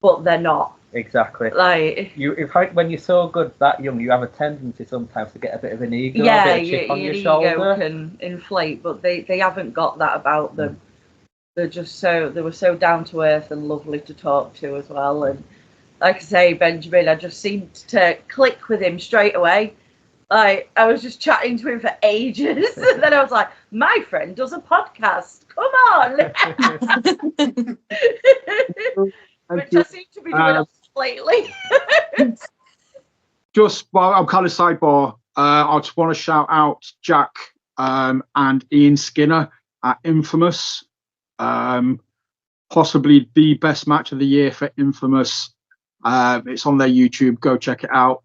but they're not. Exactly. Like, When you're so good that young, you have a tendency sometimes to get a bit of an ego, yeah, a bit of chip on your your ego shoulder. can inflate, but they haven't got that about them. They were so down to earth and lovely to talk to as well. And like I say, Benjamin, I just seemed to click with him straight away. Like, I was just chatting to him for ages, and then I was like, my friend does a podcast. Come on. Which I seem to be doing a lot lately. Just while I'm kind of sidebar, I just want to shout out Jack and Ian Skinner at Infamous. Possibly the best match of the year for Infamous. It's on their YouTube. Go check it out.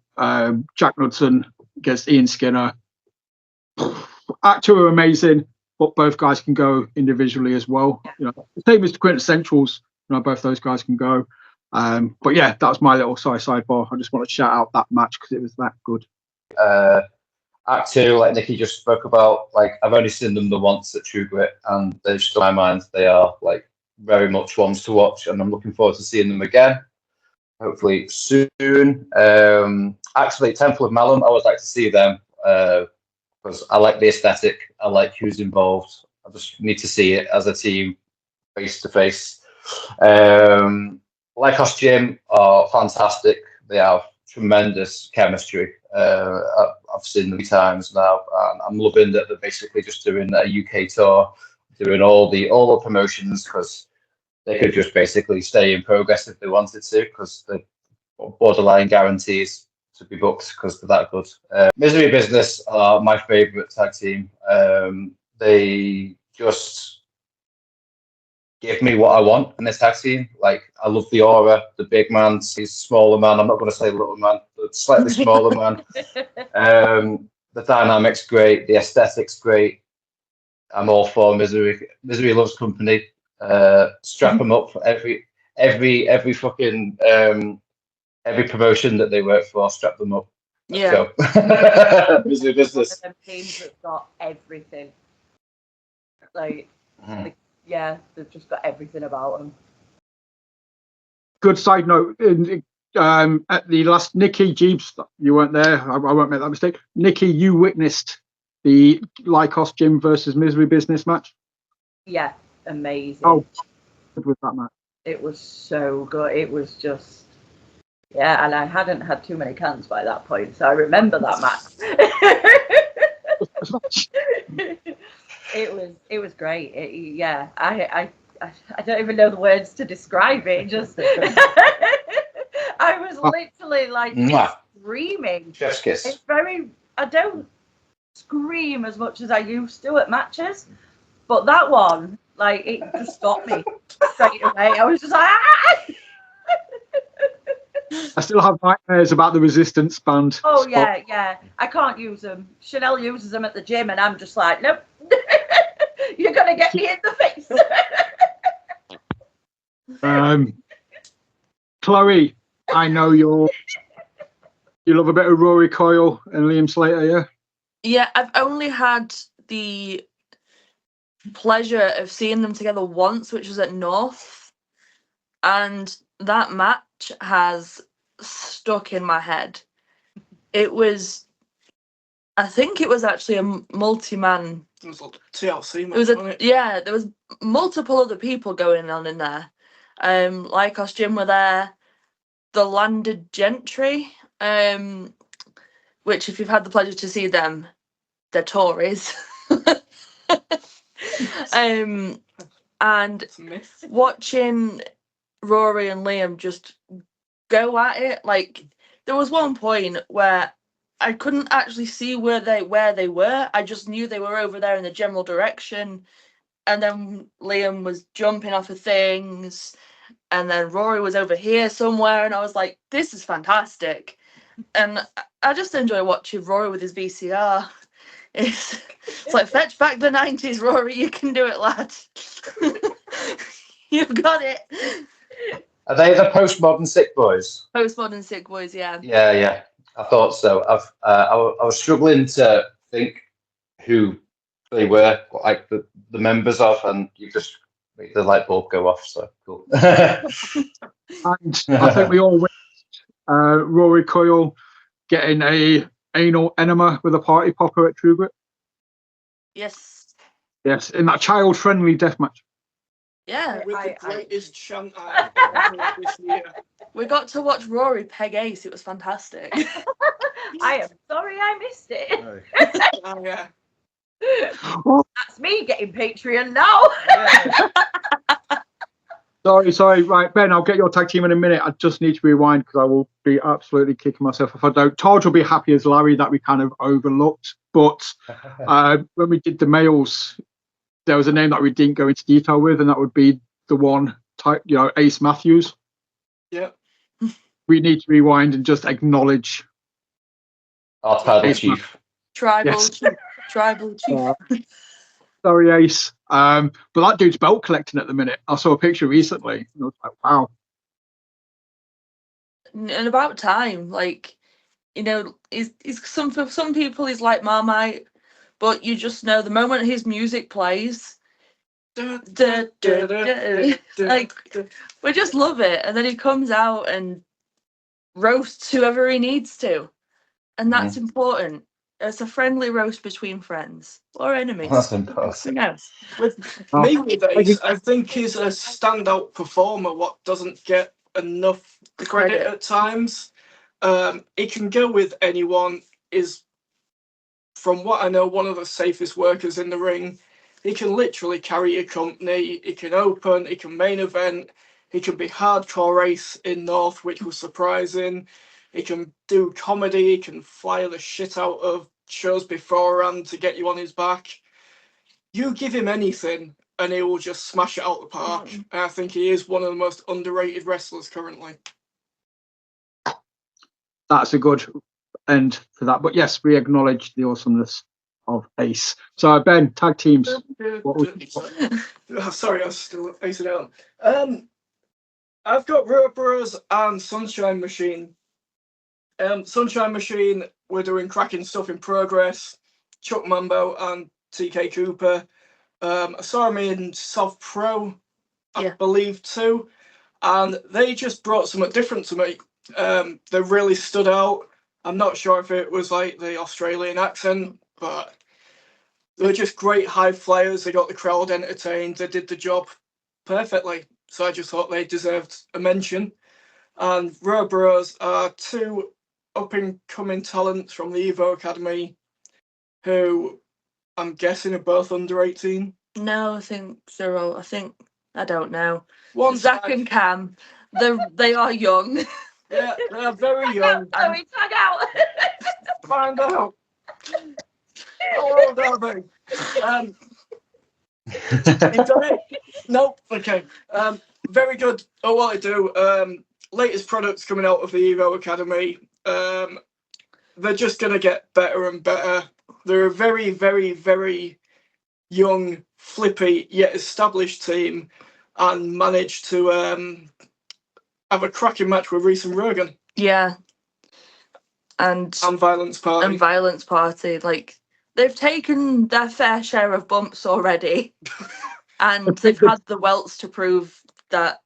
Jack Knudsen against Ian Skinner. Two are amazing, but both guys can go individually as well. You know, the same as the Quintessentials. You know, both those guys can go. But yeah, that was my little sidebar. I just want to shout out that match because it was that good. Act 2, like Nicki just spoke about, like I've only seen them the once at True Grit, and they're just in my mind. They are like very much ones to watch, and I'm looking forward to seeing them again. Hopefully soon. Actually, Temple of Malum, I would like to see them because I like the aesthetic. I like who's involved. I just need to see it as a team, face to face. Lycos Gym are fantastic. They have tremendous chemistry. I've seen them many times now, and I'm loving that they're basically just doing a UK tour, doing all the promotions, because they could just basically stay in progress if they wanted to, because they're borderline guarantees to be booked because they're that good. Misery Business are my favourite tag team. They just give me what I want in this tag team. Like, I love the aura, the big man, he's smaller man. I'm not going to say little man, but slightly smaller man. The dynamic's great, the aesthetic's great. I'm all for Misery. Misery loves company. Strap them up for every fucking every promotion that they work for. Strap them up. Yeah. Misery Business. One of them teams that's got everything. Like, yeah, they've just got everything about them. Good side note. At the last Nicki, Jebus, you weren't there. I won't make that mistake. Nicki, you witnessed the Lycos Gym versus Misery Business match. Yeah, amazing. Oh, good with that match. It was so good. It was just, yeah, and I hadn't had too many cans by that point, so I remember that match. It was great. Yeah, I don't even know the words to describe it. Just I was literally like screaming. Chef's kiss. It's I don't scream as much as I used to at matches, but that one, like, it just got me straight away. I was just like, ah! I still have nightmares about the Resistance band. Oh yeah. I can't use them. Chanel uses them at the gym, and I'm just like, nope. You're gonna get me in the face. Chloe, I know you love a bit of Rory Coyle and Liam Slater, yeah? Yeah, I've only had the pleasure of seeing them together once, which was at North, and that match has stuck in my head. It was, I think it was actually a multi-man. It was a TLC match, It was wasn't it? yeah, there was multiple other people going on in there. Lycos Gym were there, the Landed Gentry, which, if you've had the pleasure to see them, they're Tories. And watching Rory and Liam just go at it, like, there was one point where I couldn't actually see where they were. I just knew they were over there in the general direction, and then Liam was jumping off of things, and then Rory was over here somewhere, and I was like, this is fantastic. And I just enjoy watching Rory with his VCR. It's like, fetch back the 90s, Rory, you can do it, lad. You've got it. Are they the postmodern Sick Boys? Postmodern Sick Boys, yeah. Yeah. I thought so. I was struggling to think who they were, like the members of, and you just make the light bulb go off. So cool. And I think we all witnessed Rory Coyle getting a anal enema with a party popper at True Grit. Yes. Yes, in that child-friendly deathmatch. Yeah. With the I- greatest chant I've ever heard this year. We got to watch Rory peg Ace. It was fantastic. I am sorry I missed it. Oh, yeah. That's me getting Patreon now. Sorry. Right, Ben, I'll get your tag team in a minute. I just need to rewind because I will be absolutely kicking myself if I don't. Taj will be happy as Larry that we kind of overlooked. But when we did the males, there was a name that we didn't go into detail with, and that would be the one type, Ace Matthews. Yeah. We need to rewind and just acknowledge Our tribal Ace chief. Tribal Yes. chief. Tribal chief. Sorry, Ace. But that dude's belt collecting at the minute. I saw a picture recently, and I was like, wow. And about time, like, he's some for some people he's like Marmite, but you just know the moment his music plays, like we just love it, and then he comes out and roasts whoever he needs to, and that's important. It's a friendly roast between friends or enemies. That's Who important. knows? With me, with Ace, I think he's a standout performer. What doesn't get enough credit at times. He can go with anyone. Is, from what I know, one of the safest workers in the ring. He can literally carry a company. He can open. He can main event. He can be hardcore Ace in North, which was surprising. He can do comedy. He can fly the shit out of shows beforehand to get you on his back. You give him anything and he will just smash it out the park. And I think he is one of the most underrated wrestlers currently. That's a good end for that. But yes, we acknowledge the awesomeness of Ace. So Ben, tag teams. Sorry, I was still facing out. I've got Road Bros and Sunshine Machine. Sunshine Machine, we're doing cracking stuff in progress. Chuck Mambo and TK Cooper. I saw him in South Pro, I believe too, and they just brought something different to me. They really stood out. I'm not sure if it was like the Australian accent, but they're just great high flyers. They got the crowd entertained. They did the job perfectly. So I just thought they deserved a mention. And Road Bros are two up-and-coming talents from the Evo Academy who I'm guessing are both under 18. No, I think they're all. I don't know. One Zach and Cam, they are young. Yeah, they're very young. So we tag out. Find out. How old are they? You done it? Nope. Okay. Very good at what they do. Latest products coming out of the Evo Academy. They're just gonna get better and better. They're a very, very, very young, flippy yet established team, and managed to have a cracking match with Reese and Rogan. Yeah. And Violence Party. Like, they've taken their fair share of bumps already. And they've had the welts to prove that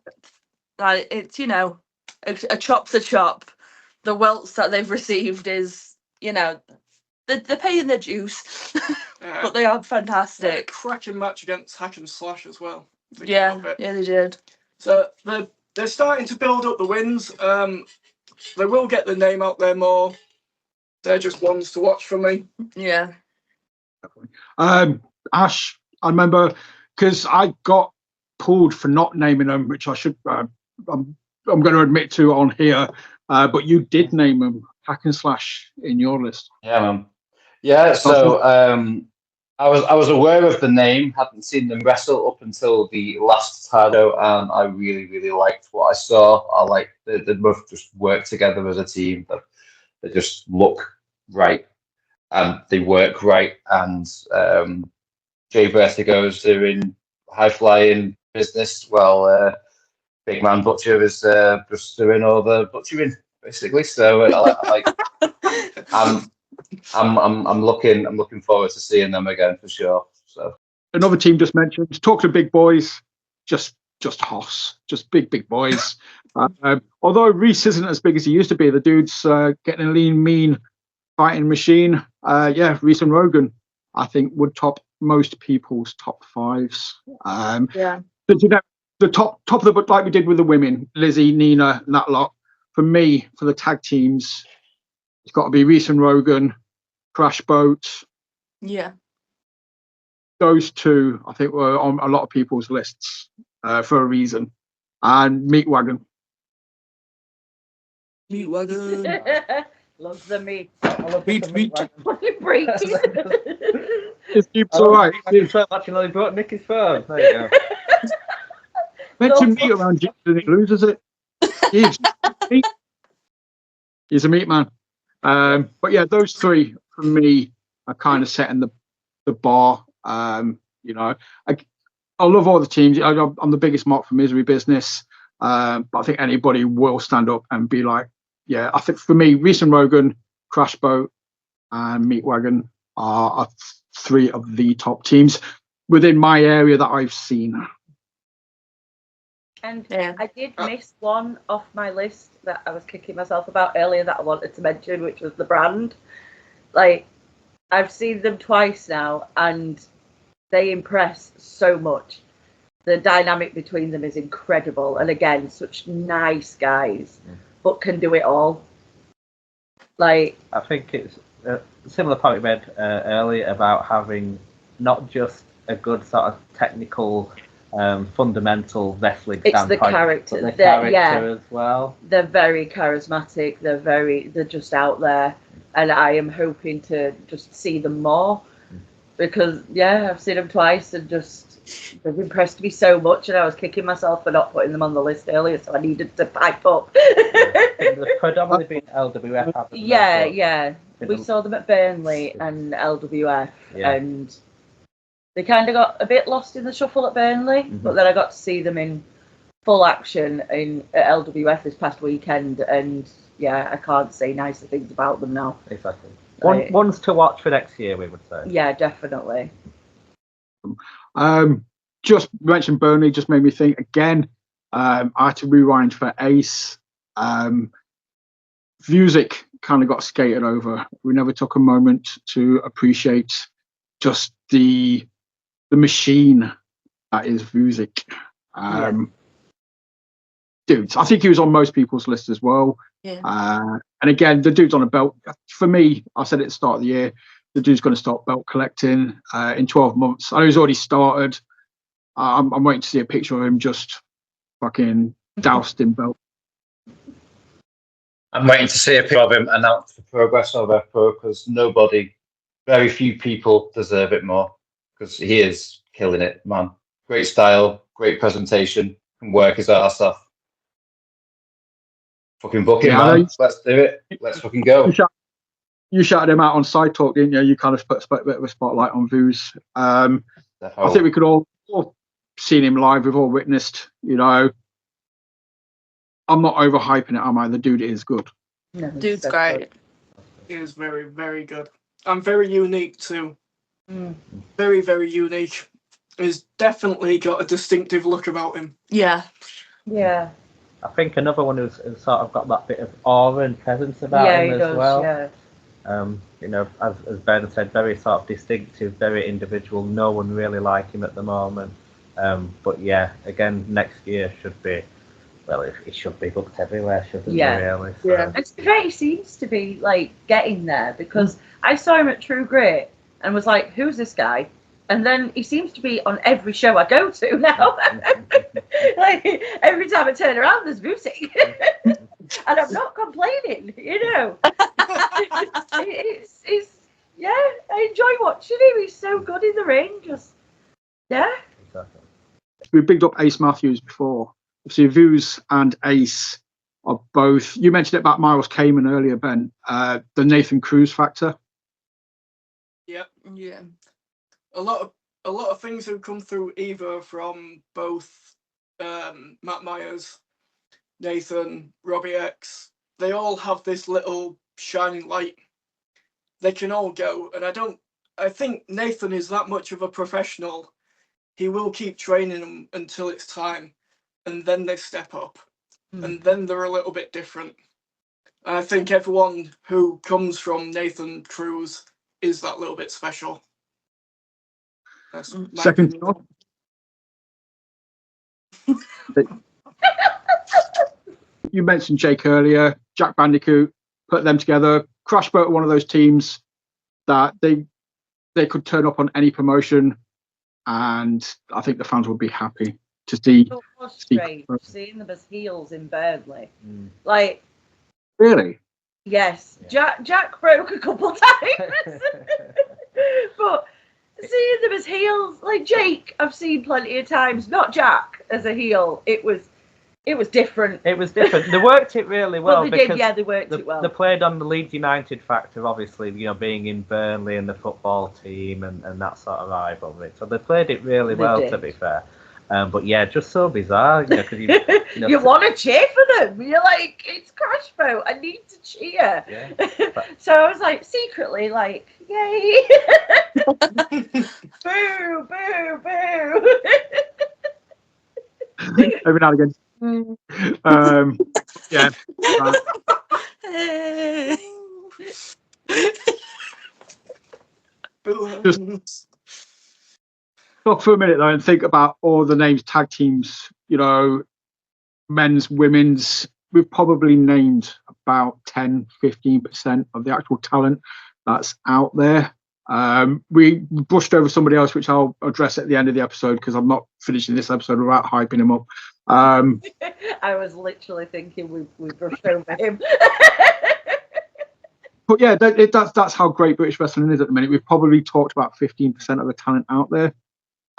it's, a chop's a chop. The welts that they've received is, they're paying their dues. But they are fantastic. Cracking match against Hack and Slash as well. Yeah, they did. So they're starting to build up the wins. They will get the name out there more. They're just ones to watch for me. Yeah. Ash, I remember because I got pulled for not naming them, which I should. I'm going to admit to on here, but you did name them Hack and Slash in your list. Yeah, man. Yeah, so I was aware of the name, hadn't seen them wrestle up until the last Tado, and I really, really liked what I saw. I like they both just work together as a team. They just look right and they work right. And Jay Vertigo's doing high flying business, while Big Man Butcher is just doing all the butchering basically. So I'm looking forward to seeing them again for sure. So another team just mentioned, talk to big boys, just just Hoss, just big boys. Although Reese isn't as big as he used to be, the dude's getting a lean, mean fighting machine. Reese and Rogan, I think, would top most people's top fives. Yeah. But, you know, the top of the book, like we did with the women, Lizzie, Nina, and that lot. For me, for the tag teams, it's got to be Reese and Rogan, Crash Boat. Yeah. Those two, I think, were on a lot of people's lists for a reason. And Meat Wagon. Meat wagon. Loves the meat. I love Meat, the meat. Fucking break. It's all right. So much, you know, he brought Nicky's phone. There you go. Mention meat around Jebus and he loses it. He's a meat man. But yeah, those three for me are kind of setting the bar. You know, I love all the teams. I'm the biggest mock for Misery Business. But I think anybody will stand up and be like, yeah, I think for me, Reese and Rogan, Crash Boat, and Meat Wagon are three of the top teams within my area that I've seen. And Yeah. I did miss one off my list that I was kicking myself about earlier that I wanted to mention, which was the brand. Like, I've seen them twice now, and they impress so much. The dynamic between them is incredible, and again, such nice guys, but can do it all. Like, I think it's a similar point we made earlier about having not just a good sort of technical, fundamental wrestling it's the standpoint, character, but the character as well. They're very charismatic. They're just out there, and I am hoping to just see them more because I've seen them twice and just they've impressed me so much, and I was kicking myself for not putting them on the list earlier, so I needed to pipe up. They've predominantly been LWF. haven't they? Yeah. We saw them at Burnley and LWF, and they kind of got a bit lost in the shuffle at Burnley, but then I got to see them in full action at LWF this past weekend, and I can't say nicer things about them now. Exactly. Ones to watch for next year, we would say. Yeah, definitely. Just mentioned Burnley, just made me think again. I had to rewind for Ace. Music kind of got skated over. We never took a moment to appreciate just the machine that is music. Dude, I think he was on most people's list as well. Yeah. And again, the dude's on a belt. For me, I said at the start of the year, the dude's going to start belt collecting in 12 months. I know he's already started. I'm waiting to see a picture of him just fucking doused in belt. I'm waiting to see a picture of him announce the Progress of Pro because very few people deserve it more because he is killing it, man. Great style, great presentation, and work his ass off. Fucking book him, man. Let's do it. Let's fucking go. You shouted him out on Side Talk, didn't you? You kind of put a bit of a spotlight on Vooz. I think we could all seen him live. We've all witnessed, you know. I'm not overhyping it, am I? The dude is good. No, Dude's great. He is very, very good. And very unique too. Mm. Very, very unique. He's definitely got a distinctive look about him. Yeah. Yeah. I think another one who's sort of got that bit of aura and presence about him as well. Yeah. You know, as Ben said, very sort of distinctive, very individual. No one really like him at the moment. But yeah, again, next year should be. Well, it should be booked everywhere, shouldn't it? Really? So. Yeah. And to be fair, he seems to be like getting there because I saw him at True Grit and was like, "Who's this guy?" And then he seems to be on every show I go to now. Like every time I turn around, there's music, and I'm not complaining. You know, it's I enjoy watching him. He's so good in the ring. Exactly. We bigged up Ace Matthews before. See, Vooz and Ace are both. You mentioned it about Miles Kamen earlier, Ben. The Nathan Cruz factor. Yep. Yeah. A lot of things have come through either from both Matt Myers, Nathan, Robbie X. They all have this little shining light. They can all go, and I think Nathan is that much of a professional. He will keep training them until it's time. and then they step up, Mm. and then they're a little bit different. And I think everyone who comes from Nathan Cruz is that little bit special. That's my Second opinion. You mentioned Jake earlier, Jack Bandicoot, put them together. Crash Boat are one of those teams that they could turn up on any promotion, and I think the fans would be happy to see. It was strange seeing them as heels in Burnley. Like, Really? yes, Yeah. Jack broke a couple times, but seeing them as heels, like Jake, I've seen plenty of times. Not Jack as a heel. It was different. It was different. They worked it really well. But they did, because yeah, they worked it well. They played on the Leeds United factor, obviously, being in Burnley and the football team and that sort of rivalry. So they played it really They well, did. to be fair. But yeah, just so bizarre, because you want to cheer for them. You're like, it's Crash Boat. I need to cheer. Yeah. So I was like, secretly, like, yay. Boo, boo, boo. Every now and again. Yeah. Stop for a minute though and think about all the names, tag teams, men's, women's. We've probably named about 10-15% of the actual talent that's out there. We brushed over somebody else, which I'll address at the end of the episode because I'm not finishing this episode without hyping him up. I was literally thinking we brushed over him. But yeah, that's how great British wrestling is at the minute. We've probably talked about 15% of the talent out there,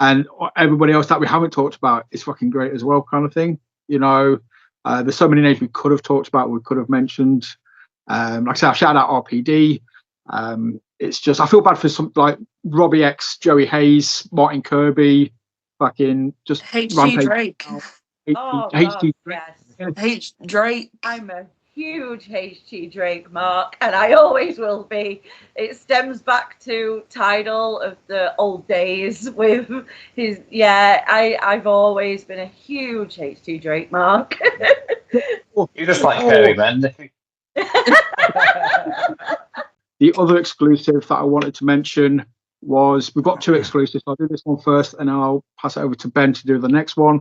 and everybody else that we haven't talked about is fucking great as well, kind of thing. There's so many names we could have talked about, we could have mentioned. Like I said, I shout out RPD. It's just I feel bad for some like Robbie X, Joey Hayes, Martin Kirby, fucking just HG Rampage. Drake. Oh, HG God, yes. H Drake. I'm a huge HG Drake mark, and I always will be. It stems back to Tidal of the old days with his. Yeah, I've always been a huge HG Drake mark. You just like hairy men, Nicki. The other exclusive that I wanted to mention was we've got two exclusives. I'll do this one first, and I'll pass it over to Ben to do the next one.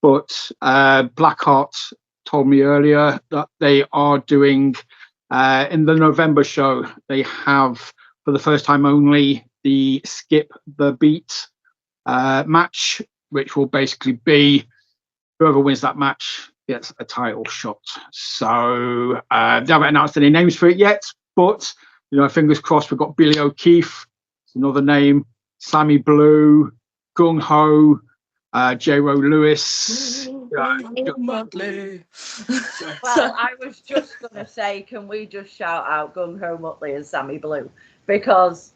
But Blackheart told me earlier that they are doing in the November show. They have for the first time only the Skip the Beat match, which will basically be whoever wins that match gets a title shot. So they haven't announced any names for it yet, but fingers crossed. We've got Billy O'Keefe, another name, Sammy Blue, Gung Ho, J-Ro Lewis. Muttley. Well, I was just gonna say, can we just shout out Gung Ho Muttley and Sammy Blue because,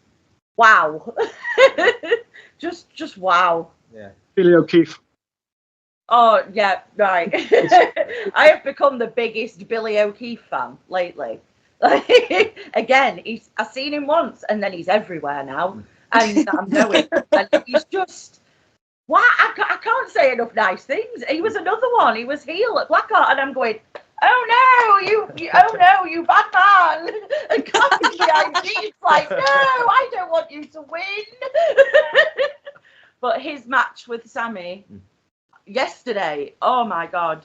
wow, just wow. Yeah. Billy O'Keefe. Oh yeah, right. I have become the biggest Billy O'Keefe fan lately. Like, again, I've seen him once, and then he's everywhere now, and I'm knowing, and he's just. What? I can't say enough nice things. He was another one. He was heel at Blackheart, and I'm going, oh no, you bad man. And Carly's behind me. It's like, no, I don't want you to win. But his match with Sammy yesterday, oh my God.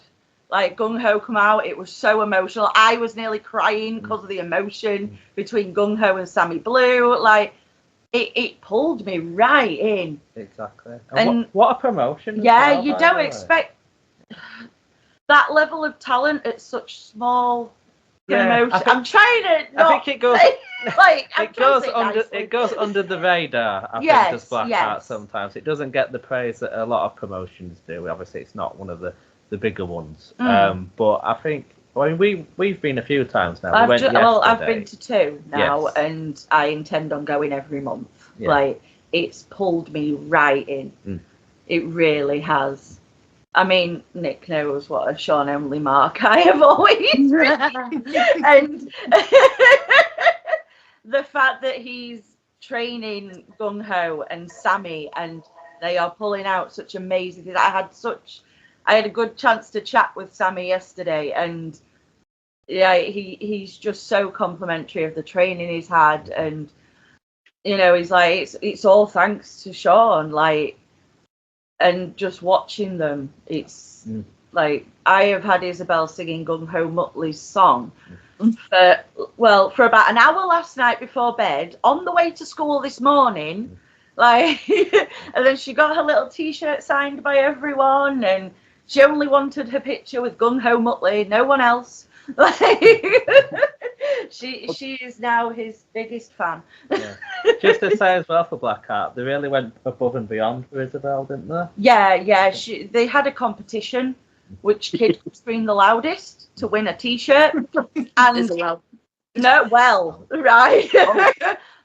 Like, Gung Ho come out, it was so emotional. I was nearly crying because of the emotion between Gung Ho and Sammy Blue. Like, it pulled me right in. Exactly. And what a promotion. Yeah, well, you by don't the way. expect that level of talent at such small promotion. I'm trying to not. I think it goes. Like, It goes under the radar. I think does Blackheart sometimes. It doesn't get the praise that a lot of promotions do. Obviously, it's not one of the bigger ones. But I think. I mean, we've been a few times now. I've been to 2 now, Yes. and I intend on going every month. Yeah. Like, it's pulled me right in. It really has. I mean, Nick knows what a Sean Emily mark I have always been. And the fact that he's training Gung Ho and Sammy, and they are pulling out such amazing things. I had a good chance to chat with Sammy yesterday, and yeah, he's just so complimentary of the training he's had, and you know, he's like, it's all thanks to Sean, like, and just watching them, it's like, I have had Isabel singing Gung Ho Muttley's song for about an hour last night before bed, on the way to school this morning, like, and then she got her little t-shirt signed by everyone, and she only wanted her picture with Gung Ho Muttley, no one else. Like, she is now his biggest fan. Yeah. Just to say as well for Blackheart, they really went above and beyond for Isabel, didn't they? Yeah. They had a competition, which kid could scream the loudest to win a t-shirt. And Isabel. no, well, right.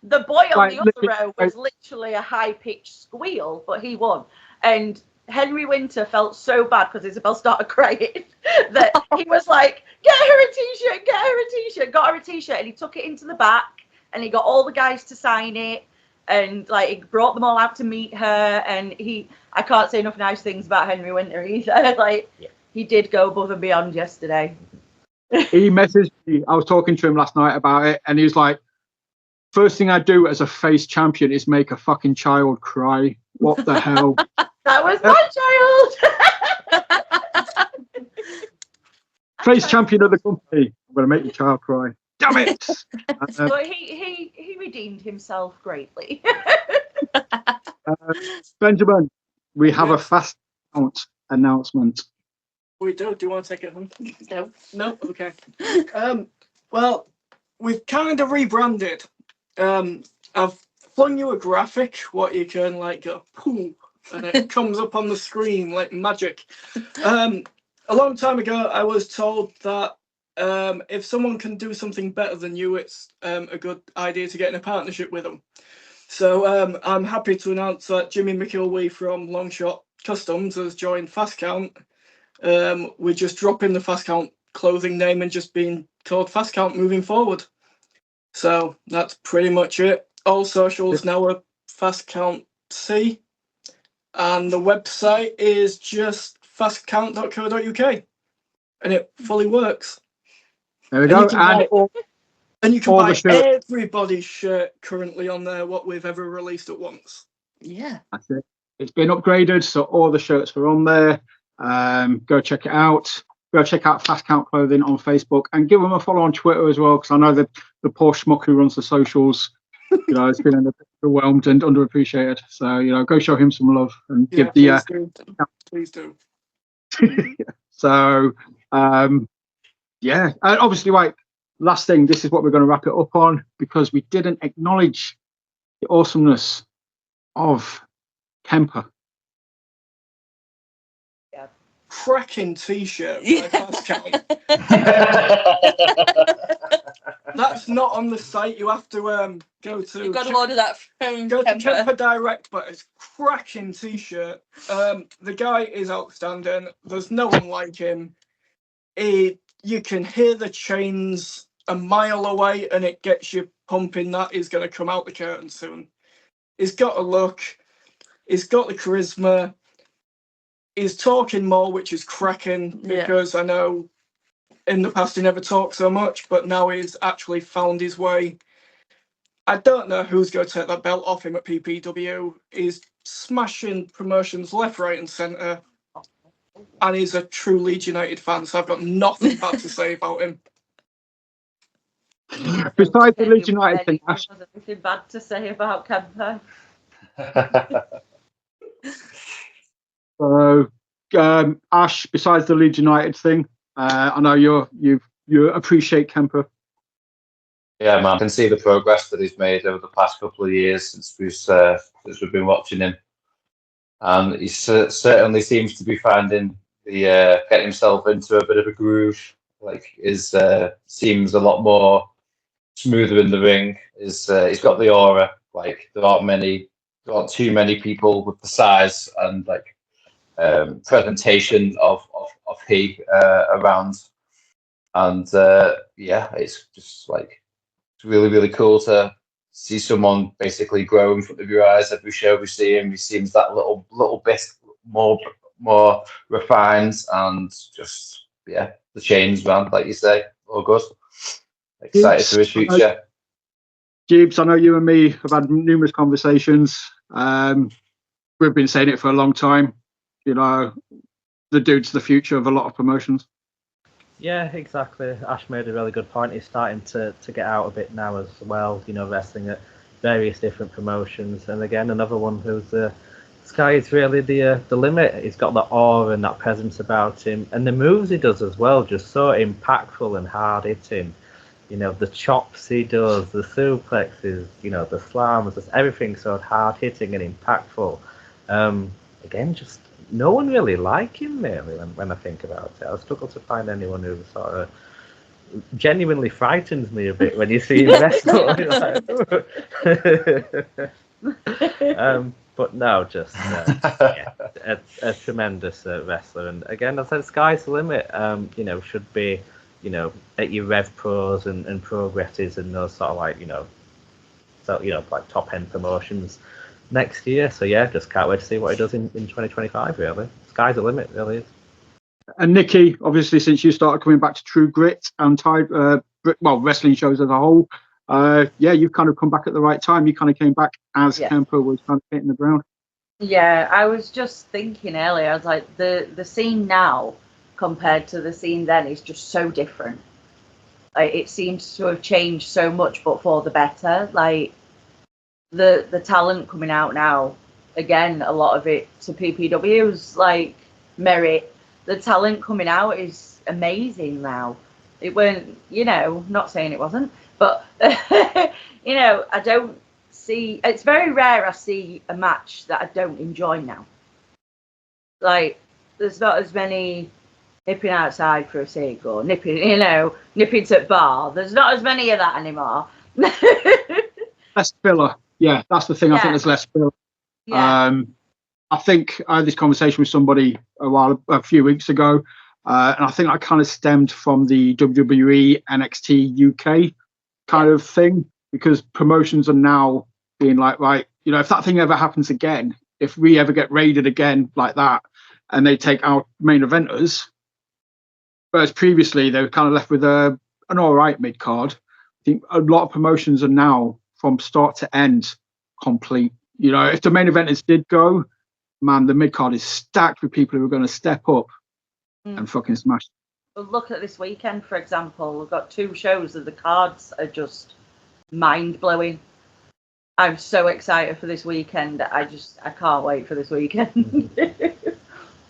The boy on Right, the other row was literally a high-pitched squeal, but he won. And Henry Winter felt so bad because Isabel started crying that he was like, get her a t-shirt, got her a t-shirt. And he took it into the back and he got all the guys to sign it. And like, he brought them all out to meet her. And I can't say enough nice things about Henry Winter either. Like, he did go above and beyond yesterday. He messaged me. I was talking to him last night about it, and he was like, first thing I do as a face champion is make a fucking child cry. What the hell? That was my child. Face champion of the company. I'm going to make your child cry. Damn it. But he redeemed himself greatly. Benjamin, we have a fast count announcement. We do. Do you want to take it home? No. No? Okay. Well, we've kind of rebranded. I've flung you a graphic, what you can like go, pooh, and it comes up on the screen like magic. A long time ago, I was told that if someone can do something better than you, it's a good idea to get in a partnership with them. So I'm happy to announce that Jimmy McIlwee from Longshot Customs has joined FastCount. We're just dropping the FastCount clothing name and just being called FastCount moving forward. So that's pretty much it. All socials now are FastCount C, and the website is just fastcount.co.uk, and it fully works. There we go. And you can all buy the shirts. everybody's shirt currently on there, what we've ever released at once. Yeah. That's it. It's been upgraded, so all the shirts are on there. Go check it out. Go check out FastCount Clothing on Facebook and give them a follow on Twitter as well, because I know that the poor schmuck who runs the socials, you know, has been a bit overwhelmed and underappreciated. So, you know, go show him some love and give the. Please do. So, yeah, and obviously, like, last thing, this is what we're going to wrap it up on, because we didn't acknowledge the awesomeness of Kemper. Cracking t-shirt by FastCount. That's not on the site. You have to go to. You've got to order that from Go to Kemper. Kemper Direct, but it's cracking t-shirt. The guy is outstanding. There's no one like him. You can hear the chains a mile away, and it gets you pumping. That is going to come out the curtain soon. He's got a look. He's got the charisma. He's talking more, which is cracking, because I know in the past he never talked so much, but now he's actually found his way. I don't know who's going to take that belt off him at PPW. He's smashing promotions left, right, and centre, and he's a true Leeds United fan, so I've got nothing bad to say about him. Besides the Leeds United thing, Ash. There's anything bad to say about Kemper. So, Ash, besides the Leeds United thing, I know you appreciate Kemper. Yeah, man, I can see the progress that he's made over the past couple of years since we've been watching him, and he certainly seems to be finding the getting himself into a bit of a groove. Like, seems a lot more smoother in the ring. He's got the aura. Like, there aren't too many people with the size and like presentation of he around, and yeah, it's just like, it's really, really cool to see someone basically grow in front of your eyes. Every show we see him, he seems that little bit more more refined and just the change, man. Like you say, all good. Excited for his future. Jebus, I know you and me have had numerous conversations. We've been saying it for a long time. You know, the dude's the future of a lot of promotions. Yeah, exactly. Ash made a really good point. He's starting to get out a bit now as well, you know, wrestling at various different promotions. And again, another one who's the sky is really the limit. He's got that aura and that presence about him. And the moves he does as well, just so impactful and hard hitting. You know, the chops he does, the suplexes, you know, the slams, just everything so hard hitting and impactful. Again, just no one really like him really when I think about it. I struggle to find anyone who sort of genuinely frightens me a bit when you see him wrestle. But no, just a tremendous wrestler. And again, I said sky's the limit. You know, should be, you know, at your Rev Pros and Progresses and those sort of like, you know, like top end promotions next year. So yeah, just can't wait to see what he does in 2025. Really, sky's the limit. Really is. And Nicki, obviously, since you started coming back to True Grit and wrestling shows as a whole, you've kind of come back at the right time. You kind of came back as Kempo was kind of hitting the ground. Yeah, I was just thinking earlier. I was like, the scene now compared to the scene then is just so different. Like, it seems to have changed so much, but for the better. Like, the talent coming out now, again, a lot of it to PPW's like merit. The talent coming out is amazing now. It weren't, you know, not saying it wasn't, but you know, I don't see. It's very rare I see a match that I don't enjoy now. Like, there's not as many nipping outside for a cig or nipping to the bar. There's not as many of that anymore. Less filler. Yeah, that's the thing. I think there's less filler. Yeah. I think I had this conversation with somebody a few weeks ago, and I think that kind of stemmed from the WWE NXT UK kind of thing, because promotions are now being like, right, you know, if that thing ever happens again, if we ever get raided again like that, and they take our main eventers, whereas previously they were kind of left with an all right mid card. I think a lot of promotions are now from start to end complete. You know, if the main eventers did go, man, the mid card is stacked with people who are going to step up and fucking smash. Well, look at this weekend, for example. We've got 2 shows and the cards are just mind blowing. I'm so excited for this weekend. I can't wait for this weekend.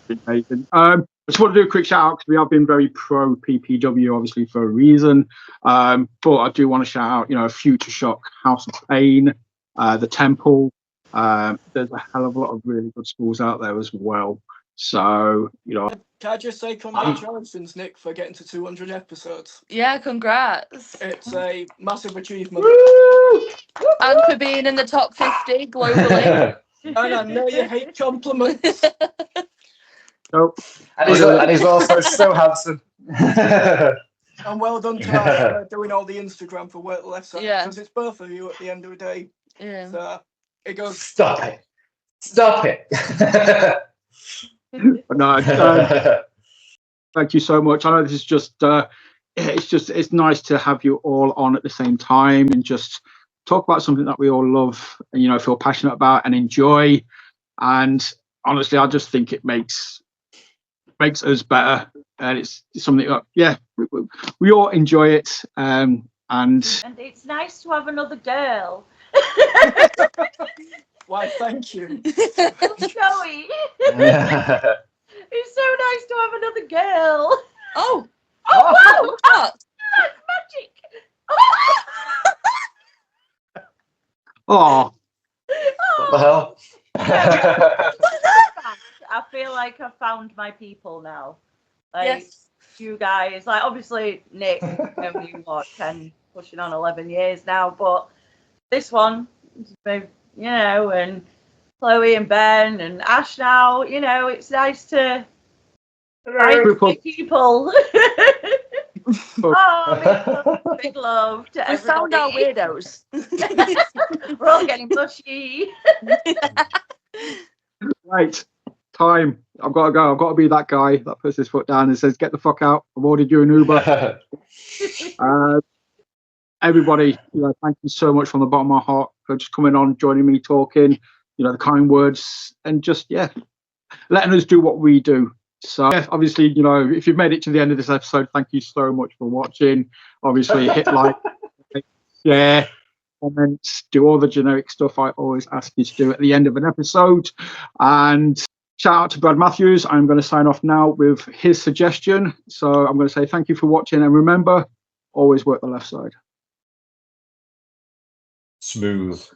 Amazing. I just want to do a quick shout out because we have been very pro PPW, obviously, for a reason. But I do want to shout out, you know, Future Shock, House of Pain, the Temple. There's a hell of a lot of really good schools out there as well. So, you know. Can I just say congratulations, Nick, for getting to 200 episodes? Yeah, congrats. It's a massive achievement. Woo! And for being in the top 50 globally. And I know you hate compliments. Nope. And he's also so handsome. And well done to Ash doing all the Instagram for Work Left Side. Yeah. Because it's both of you at the end of the day. Yeah. So it goes. Stop it. No, thank you so much. I know this is just, it's nice to have you all on at the same time and just talk about something that we all love and, you know, feel passionate about and enjoy. And honestly, I just think it makes us better. And it's something that, we all enjoy it. And it's nice to have another girl. Why, thank you. Joey. It's so nice to have another girl. Oh, wow! What? That's magic. oh, What the hell? I feel like I've found my people now. Like, Yes. you guys, like, obviously Nick, known you 10, pushing on 11 years now, but this one, you know, and Chloe and Ben and Ash now, you know, it's nice to find people. Big love to We everybody. found our weirdos. We're all getting mushy. right. Time. I've got to go. I've got to be that guy that puts his foot down and says, "Get the fuck out! I've ordered you an Uber." Everybody, thank you so much from the bottom of my heart for just coming on, joining me, talking. The kind words, and just letting us do what we do. So obviously, if you've made it to the end of this episode, thank you so much for watching. Obviously, hit like, share, comments, do all the generic stuff I always ask you to do at the end of an episode. And shout out to Brad Matthews. I'm going to sign off now with his suggestion. So I'm going to say thank you for watching, and remember, always work the left side. Smooth.